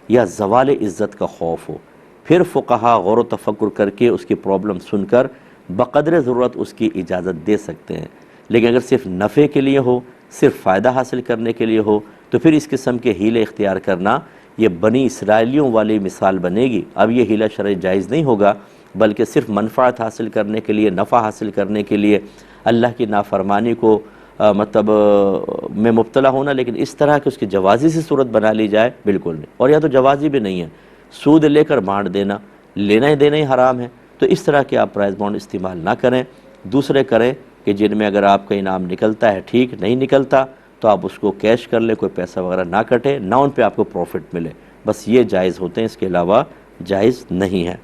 [SPEAKER 2] یا زوال عزت کا خوف ہو، پھر فقہا غور و تفکر کر کے اس کی پرابلم سن کر بقدر ضرورت اس کی اجازت دے سکتے ہیں۔ لیکن اگر صرف نفع کے لیے ہو، صرف فائدہ حاصل کرنے کے لیے ہو، تو پھر اس قسم کے حیلے اختیار کرنا یہ بنی اسرائیلیوں والی مثال بنے گی۔ اب یہ حیلہ شرعی جائز نہیں ہوگا، بلکہ صرف منفعت حاصل کرنے کے لیے، نفع حاصل کرنے کے لیے اللہ کی نافرمانی کو میں مبتلا ہونا، لیکن اس طرح کہ اس کی جوازی سے صورت بنا لی جائے، بالکل نہیں، اور یا تو جوازی بھی نہیں ہے، سود لے کر بانٹ دینا، لینا ہی دینا ہی حرام ہے، تو اس طرح کے آپ پرائز بانڈ استعمال نہ کریں، دوسرے کریں کہ جن میں اگر آپ کا انعام نکلتا ہے ٹھیک، نہیں نکلتا تو آپ اس کو کیش کر لیں، کوئی پیسہ وغیرہ نہ کٹے، نہ ان پہ آپ کو پروفٹ ملے، بس یہ جائز ہوتے ہیں، اس کے علاوہ جائز نہیں ہے۔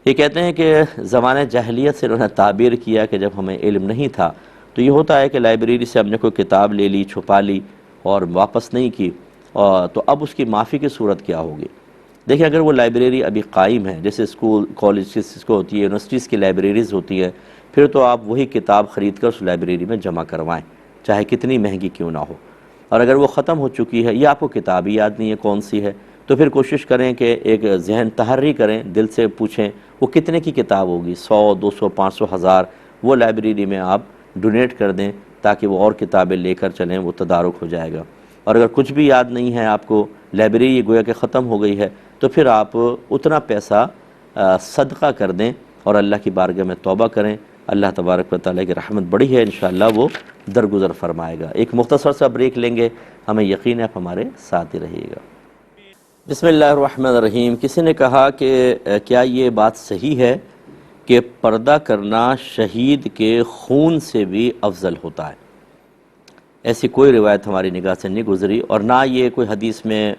[SPEAKER 2] یہ کہتے ہیں کہ زمانہ جاہلیت سے انہوں نے تعبیر کیا کہ جب ہمیں علم نہیں تھا تو یہ ہوتا ہے کہ لائبریری سے ہم نے کوئی کتاب لے لی، چھپا لی اور واپس نہیں کی، تو اب اس کی معافی کی صورت کیا ہوگی؟ دیکھیں، اگر وہ لائبریری ابھی قائم ہے، جیسے اسکول کالج کو ہوتی ہے، یونیورسٹیز کی لائبریریز ہوتی ہیں، پھر تو آپ وہی کتاب خرید کر اس لائبریری میں جمع کروائیں، چاہے کتنی مہنگی کیوں نہ ہو. اور اگر وہ ختم ہو چکی ہے یا آپ کو کتاب ہی یاد نہیں ہے کون سی ہے، تو پھر کوشش کریں کہ ایک ذہن تحری کریں، دل سے پوچھیں وہ کتنے کی کتاب ہوگی، 100 200 500 1000، وہ لائبریری میں آپ ڈونیٹ کر دیں تاکہ وہ اور کتابیں لے کر چلیں، وہ تدارک ہو جائے گا. اور اگر کچھ بھی یاد نہیں ہے آپ کو، لائبریری گویا کہ ختم ہو گئی ہے، تو پھر آپ اتنا پیسہ صدقہ کر دیں اور اللہ کی بارگاہ میں توبہ کریں. اللہ تبارک و تعالیٰ کی رحمت بڑی ہے، انشاءاللہ وہ درگزر فرمائے گا. ایک مختصر سا بریک لیں گے، ہمیں یقین ہے آپ ہمارے ساتھ ہی رہیے گا. بسم اللہ الرحمن الرحیم. کسی نے کہا کہ کیا یہ بات صحیح ہے کہ پردہ کرنا شہید کے خون سے بھی افضل ہوتا ہے؟ ایسی کوئی روایت ہماری نگاہ سے نہیں گزری، اور نہ یہ کوئی حدیث میں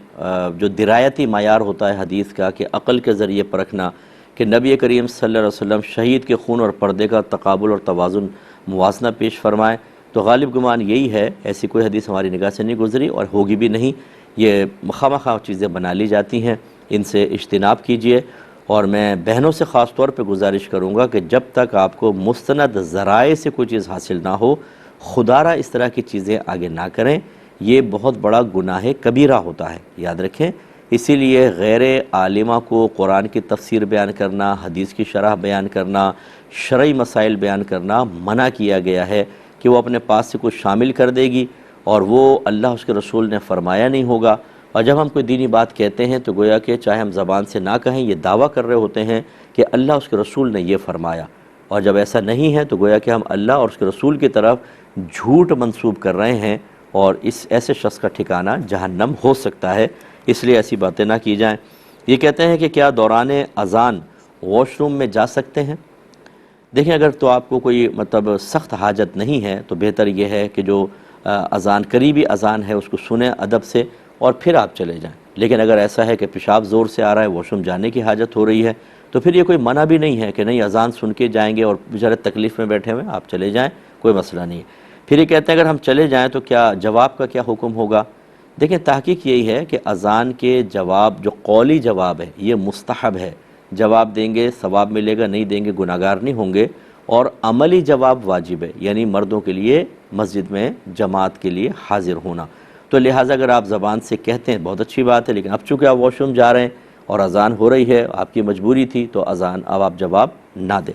[SPEAKER 2] جو درایتی معیار ہوتا ہے حدیث کا کہ عقل کے ذریعے پرکھنا کہ نبی کریم صلی اللہ علیہ وسلم شہید کے خون اور پردے کا تقابل اور توازن موازنہ پیش فرمائیں، تو غالب گمان یہی ہے. ایسی کوئی حدیث ہماری نگاہ سے نہیں گزری اور ہوگی بھی نہیں. یہ مخواہ چیزیں بنا لی جاتی ہیں، ان سے اجتناب کیجئے. اور میں بہنوں سے خاص طور پہ گزارش کروں گا کہ جب تک آپ کو مستند ذرائع سے کوئی چیز حاصل نہ ہو، خدا را اس طرح کی چیزیں آگے نہ کریں. یہ بہت بڑا گناہ کبیرہ ہوتا ہے، یاد رکھیں. اسی لیے غیر عالمہ کو قرآن کی تفسیر بیان کرنا، حدیث کی شرح بیان کرنا، شرعی مسائل بیان کرنا منع کیا گیا ہے کہ وہ اپنے پاس سے کچھ شامل کر دے گی اور وہ اللہ اس کے رسول نے فرمایا نہیں ہوگا. اور جب ہم کوئی دینی بات کہتے ہیں تو گویا کہ چاہے ہم زبان سے نہ کہیں، یہ دعویٰ کر رہے ہوتے ہیں کہ اللہ اس کے رسول نے یہ فرمایا. اور جب ایسا نہیں ہے تو گویا کہ ہم اللہ اور اس کے رسول کی طرف جھوٹ منسوب کر رہے ہیں، اور اس ایسے شخص کا ٹھکانہ جہنم ہو سکتا ہے. اس لیے ایسی باتیں نہ کی جائیں. یہ کہتے ہیں کہ کیا دوران اذان واش روم میں جا سکتے ہیں؟ دیکھیں، اگر تو آپ کو کوئی سخت حاجت نہیں ہے تو بہتر یہ ہے کہ جو اذان قریبی اذان ہے اس کو سنیں ادب سے اور پھر آپ چلے جائیں. لیکن اگر ایسا ہے کہ پیشاب زور سے آ رہا ہے، واش روم جانے کی حاجت ہو رہی ہے، تو پھر یہ کوئی منع بھی نہیں ہے کہ نہیں اذان سن کے جائیں گے اور بیچارے تکلیف میں بیٹھے ہوئے آپ چلے جائیں، کوئی مسئلہ نہیں ہے. پھر یہ کہتے ہیں اگر ہم چلے جائیں تو کیا جواب کا کیا حکم ہوگا؟ دیکھیں، تحقیق یہی ہے کہ اذان کے جواب جو قولی جواب ہے یہ مستحب ہے. جواب دیں گے ثواب ملے گا، نہیں دیں گے گناہگار نہیں ہوں گے. اور عملی جواب واجب ہے، یعنی مردوں کے لیے مسجد میں جماعت کے لیے حاضر ہونا. تو لہٰذا اگر آپ زبان سے کہتے ہیں بہت اچھی بات ہے، لیکن اب چونکہ آپ واش روم جا رہے ہیں اور اذان ہو رہی ہے، آپ کی مجبوری تھی، تو اذان اب آپ جواب نہ دیں.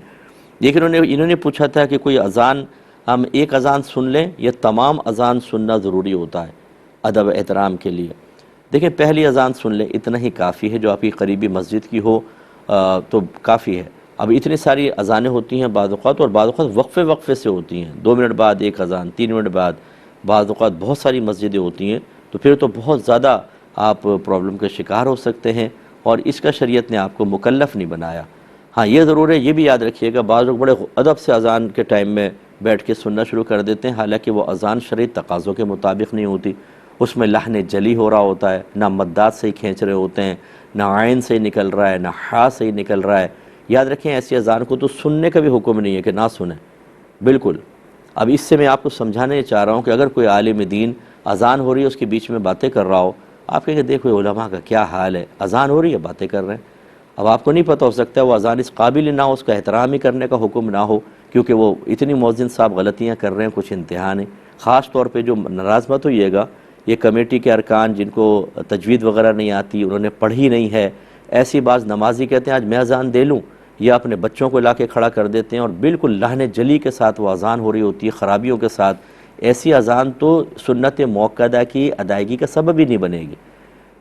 [SPEAKER 2] لیکن انہوں نے پوچھا تھا کہ کوئی اذان ہم ایک اذان سن لیں یا تمام اذان سننا ضروری ہوتا ہے ادب احترام کے لیے؟ دیکھیں، پہلی اذان سن لیں، اتنا ہی کافی ہے، جو آپ کی قریبی مسجد کی ہو تو کافی ہے. اب اتنی ساری اذانیں ہوتی ہیں بعض اوقات، اور بعض اوقات وقفے سے ہوتی ہیں، 2 منٹ بعد ایک اذان، 3 منٹ بعد. بعض اوقات بہت ساری مسجدیں ہوتی ہیں، تو پھر تو بہت زیادہ آپ پرابلم کا شکار ہو سکتے ہیں، اور اس کا شریعت نے آپ کو مکلف نہیں بنایا. ہاں، یہ ضرور ہے، یہ بھی یاد رکھیے گا، بعض لوگ بڑے ادب سے اذان کے ٹائم میں بیٹھ کے سننا شروع کر دیتے ہیں، حالانکہ وہ اذان شرعی تقاضوں کے مطابق نہیں ہوتی. اس میں لحن جلی ہو رہا ہوتا ہے، نہ مدات سے ہی کھینچ رہے ہوتے ہیں، نہ عین سے ہی نکل رہا ہے، نہ ہا سے ہی نکل رہا ہے. یاد رکھیں، ایسی اذان کو تو سننے کا بھی حکم نہیں ہے کہ نہ سنیں، بالکل. اب اس سے میں آپ کو سمجھانے چاہ رہا ہوں کہ اگر کوئی عالم دین اذان ہو رہی ہے اس کے بیچ میں باتیں کر رہا ہو، آپ کہیں کہ دیکھو علماء کا کیا حال ہے، اذان ہو رہی ہے باتیں کر رہے ہیں. اب آپ کو نہیں پتہ ہو سکتا ہے وہ اذان اس قابل نہ ہو، اس کا احترام ہی کرنے کا حکم نہ ہو، کیونکہ وہ اتنی مؤذن صاحب غلطیاں کر رہے ہیں، کچھ انتہا نہیں. خاص طور پہ جو ناراض مت ہوئیے گا، یہ کمیٹی کے ارکان جن کو تجوید وغیرہ نہیں آتی، انہوں نے پڑھی نہیں ہے، ایسی بعض نمازی کہتے ہیں آج میں اذان دے لوں، یا اپنے بچوں کو لا کے کھڑا کر دیتے ہیں اور بالکل لحن جلی کے ساتھ وہ اذان ہو رہی ہوتی ہے، خرابیوں کے ساتھ. ایسی اذان تو سنت موقدہ کی ادائیگی کا سبب ہی نہیں بنے گی.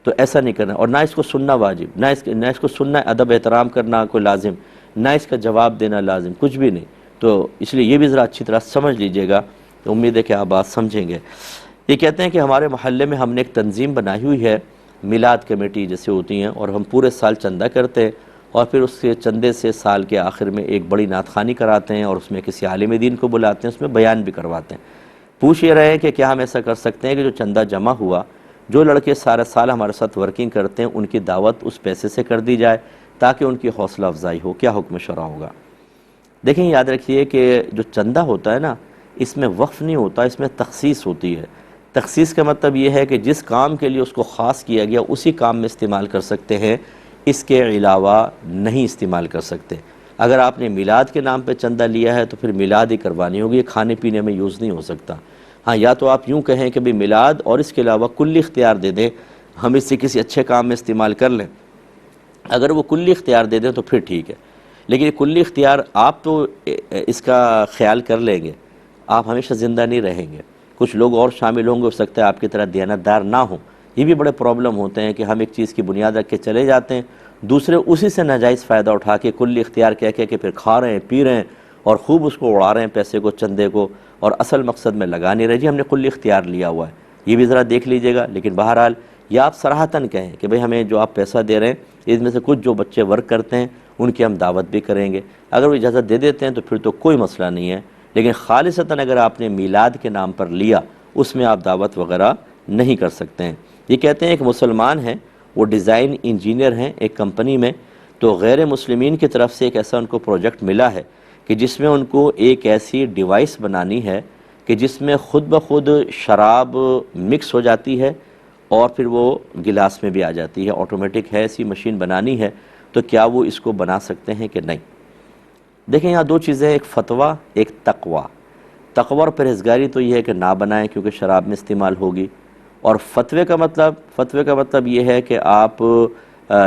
[SPEAKER 2] تو ایسا نہیں کرنا، اور نہ اس کو سننا واجب، نہ اس کو سننا ادب احترام کرنا کوئی لازم، نہ اس کا جواب دینا لازم، کچھ بھی نہیں. تو اس لیے یہ بھی ذرا اچھی طرح سمجھ لیجئے گا. امید ہے کہ آپ بات سمجھیں گے. یہ کہتے ہیں کہ ہمارے محلے میں ہم نے ایک تنظیم بنائی ہوئی ہے، میلاد کمیٹی جیسے ہوتی ہیں، اور ہم پورے سال چندہ کرتے ہیں، اور پھر اس کے چندے سے سال کے آخر میں ایک بڑی نعت خوانی کراتے ہیں، اور اس میں کسی عالم دین کو بلاتے ہیں، اس میں بیان بھی کرواتے ہیں. پوچھ یہ رہے ہیں کہ کیا ہم ایسا کر سکتے ہیں کہ جو چندہ جمع ہوا، جو لڑکے سارا سال ہمارے ساتھ ورکنگ کرتے ہیں، ان کی دعوت اس پیسے سے کر دی جائے تاکہ ان کی حوصلہ افزائی ہو؟ کیا حکم شرع ہوگا؟ دیکھیں، یاد رکھیے کہ جو چندہ ہوتا ہے نا، اس میں وقف نہیں ہوتا، اس میں تخصیص ہوتی ہے. تخصیص کا مطلب یہ ہے کہ جس کام کے لیے اس کو خاص کیا گیا اسی کام میں استعمال کر سکتے ہیں، اس کے علاوہ نہیں استعمال کر سکتے. اگر آپ نے میلاد کے نام پہ چندہ لیا ہے تو پھر میلاد ہی کروانی ہوگی، کھانے پینے میں یوز نہیں ہو سکتا. ہاں یا تو آپ یوں کہیں کہ بھی میلاد اور اس کے علاوہ کلی اختیار دے دیں، ہم اس سے کسی اچھے کام میں استعمال کر لیں، اگر وہ کلی اختیار دے دیں تو پھر ٹھیک ہے، لیکن یہ کلی اختیار آپ تو اس کا خیال کر لیں گے، آپ ہمیشہ زندہ نہیں رہیں گے، کچھ لوگ اور شامل ہوں گے، ہو سکتا ہے آپ کی طرح دیانتدار نہ ہوں۔ یہ بھی بڑے پرابلم ہوتے ہیں کہ ہم ایک چیز کی بنیاد رکھ کے چلے جاتے ہیں، دوسرے اسی سے ناجائز فائدہ اٹھا کے کلی اختیار کہہ کہ پھر کھا رہے ہیں، پی رہے ہیں اور خوب اس کو اڑا رہے ہیں پیسے کو، چندے کو، اور اصل مقصد میں لگا نہیں رہے، جی ہم نے کلی اختیار لیا ہوا ہے، یہ بھی ذرا دیکھ لیجئے گا۔ لیکن بہرحال یا آپ صراحتاً کہیں کہ بھئی ہمیں جو آپ پیسہ دے رہے ہیں اس میں سے کچھ جو بچے ورک کرتے ہیں ان کی ہم دعوت بھی کریں گے، اگر وہ اجازت دے دیتے ہیں تو پھر تو کوئی مسئلہ نہیں ہے، لیکن خالصتاً اگر آپ نے میلاد کے نام پر لیا اس میں آپ دعوت وغیرہ نہیں کر سکتے ہیں۔ یہ کہتے ہیں ایک مسلمان ہیں، وہ ڈیزائن انجینئر ہیں ایک کمپنی میں، تو غیر مسلمین کی طرف سے ایک ایسا ان کو پروجیکٹ ملا ہے کہ جس میں ان کو ایک ایسی ڈیوائس بنانی ہے کہ جس میں خود بخود شراب مکس ہو جاتی ہے اور پھر وہ گلاس میں بھی آ جاتی ہے، آٹومیٹک ہے، ایسی مشین بنانی ہے، تو کیا وہ اس کو بنا سکتے ہیں کہ نہیں؟ دیکھیں یہاں دو چیزیں، ایک فتویٰ، ایک تقویٰ۔ تقویٰ اور پرہیزگاری تو یہ ہے کہ نہ بنائیں کیونکہ شراب میں استعمال ہوگی، اور فتوے کا مطلب یہ ہے کہ آپ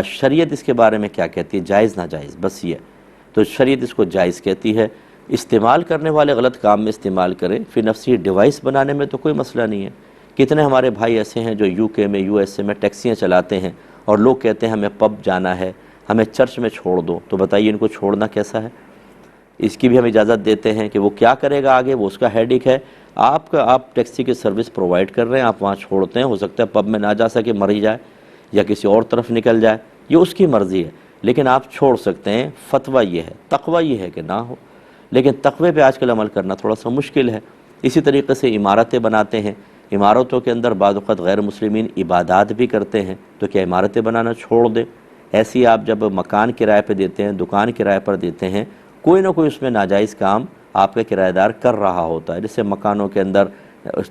[SPEAKER 2] شریعت اس کے بارے میں کیا کہتی ہے، جائز ناجائز، بس یہ، تو شریعت اس کو جائز کہتی ہے۔ استعمال کرنے والے غلط کام میں استعمال کریں، پھر نفسی ڈیوائس بنانے میں تو کوئی مسئلہ نہیں ہے۔ کتنے ہمارے بھائی ایسے ہیں جو یو کے میں، یو ایس اے میں ٹیکسیاں چلاتے ہیں اور لوگ کہتے ہیں ہمیں پب جانا ہے، ہمیں چرچ میں چھوڑ دو، تو بتائیے ان کو چھوڑنا کیسا ہے؟ اس کی بھی ہم اجازت دیتے ہیں کہ وہ کیا کرے گا آگے، وہ اس کا ہیڈک ہے۔ آپ ٹیکسی کی سروس پرووائڈ کر رہے ہیں، آپ وہاں چھوڑتے ہیں، ہو سکتا ہے پب میں نہ جا سکے، مر ہی جائے یا کسی اور طرف نکل جائے، یہ اس کی مرضی ہے، لیکن آپ چھوڑ سکتے ہیں۔ فتویٰ یہ ہے، تقویٰ یہ ہے کہ نہ ہو، لیکن تقوی پہ آج کل عمل کرنا تھوڑا سا مشکل ہے۔ اسی طریقے سے عمارتیں بناتے ہیں، عمارتوں کے اندر بعض اوقات غیر مسلمین عبادات بھی کرتے ہیں، تو کیا عمارتیں بنانا چھوڑ دیں؟ ایسی آپ جب مکان کرائے پہ دیتے ہیں، دکان کرائے پر دیتے ہیں، کوئی نہ کوئی اس میں ناجائز کام آپ کا کرایہ دار کر رہا ہوتا ہے، جیسے مکانوں کے اندر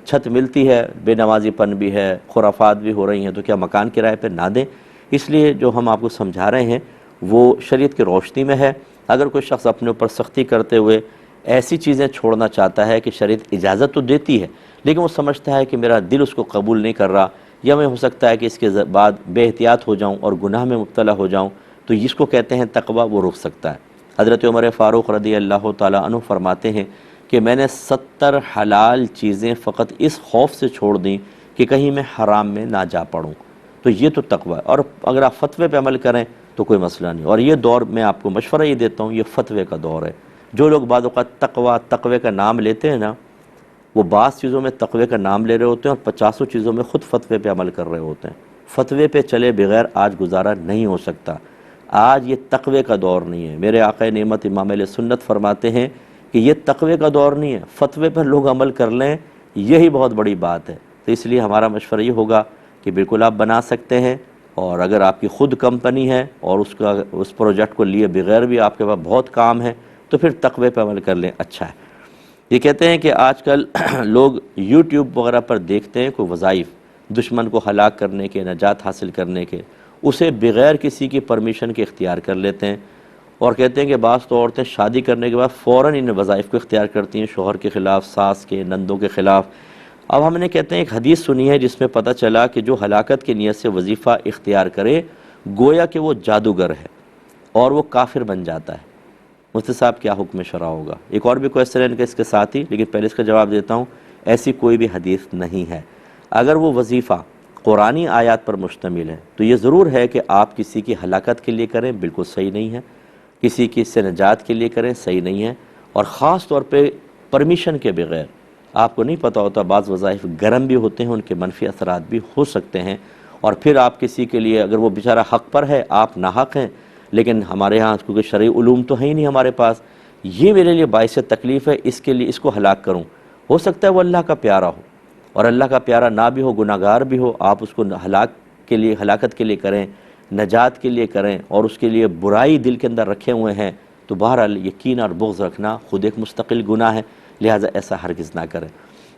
[SPEAKER 2] چھت ملتی ہے، بے نمازی پن بھی ہے، خرافات بھی ہو رہی ہیں، تو کیا مکان کرائے پہ نہ دیں؟ اس لیے جو ہم آپ کو سمجھا رہے ہیں وہ شریعت کی روشنی میں ہے۔ اگر کوئی شخص اپنے اوپر سختی کرتے ہوئے ایسی چیزیں چھوڑنا چاہتا ہے کہ شریعت اجازت تو دیتی ہے لیکن وہ سمجھتا ہے کہ میرا دل اس کو قبول نہیں کر رہا، یا میں ہو سکتا ہے کہ اس کے بعد بے احتیاط ہو جاؤں اور گناہ میں مبتلا ہو جاؤں، تو جس کو کہتے ہیں تقویٰ، وہ رک سکتا ہے۔ حضرت عمر فاروق رضی اللہ تعالیٰ عنہ فرماتے ہیں کہ میں نے 70 حلال چیزیں فقط اس خوف سے چھوڑ دیں کہ کہیں میں حرام میں نہ جا پڑوں، تو یہ تو تقویٰ ہے۔ اور اگر آپ فتوے پہ عمل کریں تو کوئی مسئلہ نہیں، اور یہ دور میں آپ کو مشورہ یہ دیتا ہوں، یہ فتوے کا دور ہے۔ جو لوگ بعض اوقات تقوی کا نام لیتے ہیں نا، وہ بعض چیزوں میں تقوی کا نام لے رہے ہوتے ہیں اور 50 چیزوں میں خود فتوے پہ عمل کر رہے ہوتے ہیں۔ فتوے پہ چلے بغیر آج گزارا نہیں ہو سکتا، آج یہ تقوی کا دور نہیں ہے۔ میرے آقا نعمت امام علیہ سنت فرماتے ہیں کہ یہ تقوی کا دور نہیں ہے، فتوے پر لوگ عمل کر لیں، یہی بہت بڑی بات ہے۔ تو اس لیے ہمارا مشورہ یہ ہوگا کہ بالکل آپ بنا سکتے ہیں، اور اگر آپ کی خود کمپنی ہے اور اس پروجیکٹ کو لیے بغیر بھی آپ کے پاس بہت کام ہے تو پھر تقوی پہ عمل کر لیں، اچھا ہے۔ یہ کہتے ہیں کہ آج کل لوگ یوٹیوب وغیرہ پر دیکھتے ہیں کوئی وظائف دشمن کو ہلاک کرنے کے، نجات حاصل کرنے کے، اسے بغیر کسی کی پرمیشن کے اختیار کر لیتے ہیں، اور کہتے ہیں کہ بعض تو عورتیں شادی کرنے کے بعد فوراً ان وظائف کو اختیار کرتی ہیں، شوہر کے خلاف، ساس کے، نندوں کے خلاف۔ اب ہم نے کہتے ہیں ایک حدیث سنی ہے جس میں پتہ چلا کہ جو ہلاکت کی نیت سے وظیفہ اختیار کرے گویا کہ وہ جادوگر ہے اور وہ کافر بن جاتا ہے۔ مفتی صاحب کیا حکم شرع ہوگا؟ ایک اور بھی کویسچن ہے ان کا اس کے ساتھ ہی، لیکن پہلے اس کا جواب دیتا ہوں۔ ایسی کوئی بھی حدیث نہیں ہے۔ اگر وہ وظیفہ قرآنی آیات پر مشتمل ہے تو یہ ضرور ہے کہ آپ کسی کی ہلاکت کے لیے کریں، بالکل صحیح نہیں ہے، کسی کی سے نجات کے لیے کریں، صحیح نہیں ہے، اور خاص طور پہ پرمیشن کے بغیر۔ آپ کو نہیں پتہ ہوتا بعض وظائف گرم بھی ہوتے ہیں، ان کے منفی اثرات بھی ہو سکتے ہیں، اور پھر آپ کسی کے لیے، اگر وہ بیچارہ حق پر ہے، آپ ناحق ہیں، لیکن ہمارے ہاں کیونکہ شرعی علوم تو ہے ہی نہیں ہمارے پاس، یہ میرے لیے باعث تکلیف ہے، اس کے لیے اس کو ہلاک کروں۔ ہو سکتا ہے وہ اللہ کا پیارا ہو، اور اللہ کا پیارا نہ بھی ہو، گناہ گار بھی ہو، آپ اس کو ہلاکت کے لیے کریں، نجات کے لیے کریں، اور اس کے لیے برائی دل کے اندر رکھے ہوئے ہیں، تو بہرحال یقین اور بغض رکھنا خود ایک مستقل گناہ ہے، لہٰذا ایسا ہرگز نہ کریں۔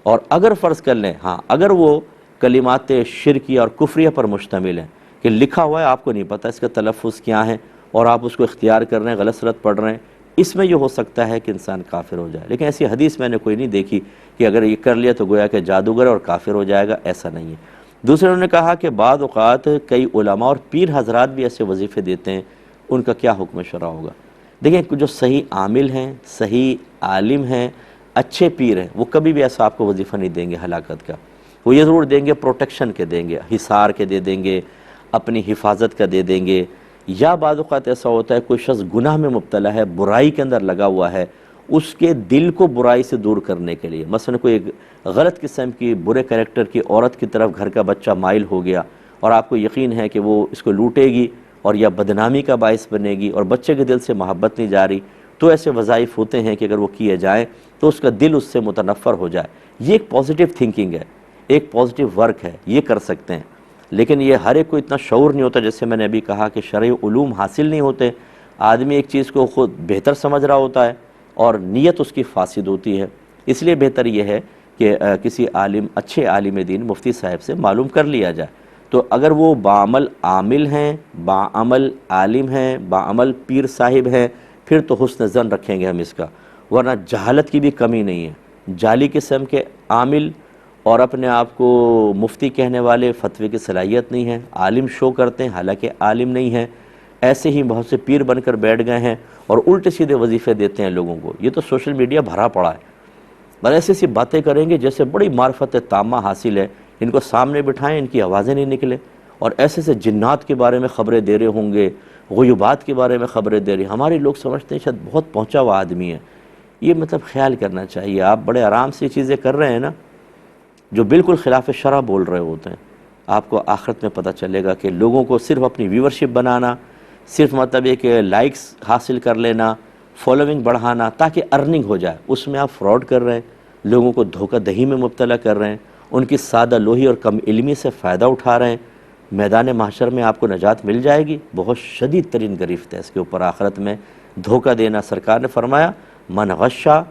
[SPEAKER 2] اور اگر فرض کر لیں، ہاں اگر وہ کلمات شرکیہ اور کفریہ پر مشتمل ہیں کہ لکھا ہوا ہے، آپ کو نہیں پتہ اس کا تلفظ کیا ہے، اور آپ اس کو اختیار کر رہے ہیں، غلط سلط پڑھ رہے ہیں، اس میں یہ ہو سکتا ہے کہ انسان کافر ہو جائے، لیکن ایسی حدیث میں نے کوئی نہیں دیکھی کہ اگر یہ کر لیا تو گویا کہ جادوگر اور کافر ہو جائے گا، ایسا نہیں ہے۔ دوسرے انہوں نے کہا کہ بعض اوقات کئی علماء اور پیر حضرات بھی ایسے وظیفے دیتے ہیں، ان کا کیا حکم شرع ہوگا؟ دیکھیں جو صحیح عامل ہیں، صحیح عالم ہیں، اچھے پیر ہیں، وہ کبھی بھی ایسا آپ کو وظیفہ نہیں دیں گے ہلاکت کا۔ وہ یہ ضرور دیں گے پروٹیکشن کے دیں گے، حصار کے دے دیں گے، اپنی حفاظت کا دے دیں گے، یا بعض اوقات ایسا ہوتا ہے کوئی شخص گناہ میں مبتلا ہے، برائی کے اندر لگا ہوا ہے، اس کے دل کو برائی سے دور کرنے کے لیے، مثلا کوئی ایک غلط قسم کی برے کریکٹر کی عورت کی طرف گھر کا بچہ مائل ہو گیا اور آپ کو یقین ہے کہ وہ اس کو لوٹے گی اور یا بدنامی کا باعث بنے گی اور بچے کے دل سے محبت نہیں جا رہی، تو ایسے وظائف ہوتے ہیں کہ اگر وہ کیے جائیں تو اس کا دل اس سے متنفر ہو جائے۔ یہ ایک پازیٹیو تھنکنگ ہے، ایک پازیٹیو ورک ہے، یہ کر سکتے ہیں، لیکن یہ ہر ایک کو اتنا شعور نہیں ہوتا، جیسے میں نے ابھی کہا کہ شرعی علوم حاصل نہیں ہوتے، آدمی ایک چیز کو خود بہتر سمجھ رہا ہوتا ہے اور نیت اس کی فاسد ہوتی ہے۔ اس لیے بہتر یہ ہے کہ کسی عالم، اچھے عالم دین مفتی صاحب سے معلوم کر لیا جائے، تو اگر وہ باعمل عامل ہیں، باعمل عالم ہیں، باعمل پیر صاحب ہیں، پھر تو حسن ظن رکھیں گے ہم اس کا، ورنہ جہالت کی بھی کمی نہیں ہے۔ جعلی قسم کے عامل اور اپنے آپ کو مفتی کہنے والے، فتوے کی صلاحیت نہیں ہے، عالم شو کرتے ہیں حالانکہ عالم نہیں ہیں، ایسے ہی بہت سے پیر بن کر بیٹھ گئے ہیں اور الٹے سیدھے وظیفے دیتے ہیں لوگوں کو۔ یہ تو سوشل میڈیا بھرا پڑا ہے، بس ایسی ایسی باتیں کریں گے جیسے بڑی معرفت تامہ حاصل ہے، ان کو سامنے بٹھائیں، ان کی آوازیں نہیں نکلے، اور ایسے سے جنات کے بارے میں خبریں دے رہے ہوں گے، غیوبات کے بارے میں خبریں دے رہے ہیں۔ ہمارے لوگ سمجھتے ہیں شاید بہت پہنچا ہوا آدمی ہے، یہ مطلب خیال کرنا چاہیے۔ آپ بڑے آرام سے چیزیں کر رہے ہیں نا، جو بالکل خلاف شرع بول رہے ہوتے ہیں، آپ کو آخرت میں پتہ چلے گا کہ لوگوں کو صرف اپنی ویورشپ بنانا، صرف مطلب یہ کہ لائکس حاصل کر لینا، فالوونگ بڑھانا تاکہ ارننگ ہو جائے، اس میں آپ فراڈ کر رہے ہیں، لوگوں کو دھوکہ دہی میں مبتلا کر رہے ہیں، ان کی سادہ لوہی اور کم علمی سے فائدہ اٹھا رہے ہیں۔ میدان محشر میں آپ کو نجات مل جائے گی، بہت شدید ترین گرفت ہے اس کے اوپر آخرت میں، دھوکہ دینا۔ سرکار نے فرمایا من غشا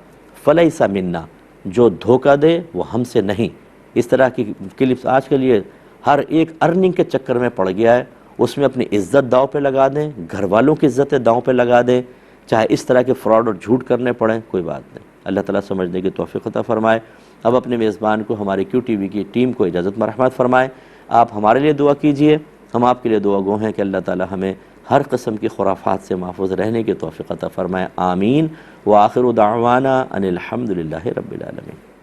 [SPEAKER 2] فلیس منا، جو دھوکہ دے وہ ہم سے نہیں۔ اس طرح کی کلپس آج کے لیے ہر ایک ارننگ کے چکر میں پڑ گیا ہے، اس میں اپنی عزت داؤ پہ لگا دیں، گھر والوں کی عزتیں داؤ پہ لگا دیں، چاہے اس طرح کے فراڈ اور جھوٹ کرنے پڑیں، کوئی بات نہیں۔ اللہ تعالیٰ سمجھنے کی توفیق عطا فرمائے۔ اب اپنے میزبان کو، ہماری کیو ٹی وی کی ٹیم کو اجازت مرحمت فرمائیں۔ آپ ہمارے لیے دعا کیجئے، ہم آپ کے لیے دعا گو ہیں کہ اللہ تعالیٰ ہمیں ہر قسم کی خرافات سے محفوظ رہنے کی توفیق عطا فرمائے۔ آمین۔ وآخر دعوانا ان الحمد للہ رب العالمین۔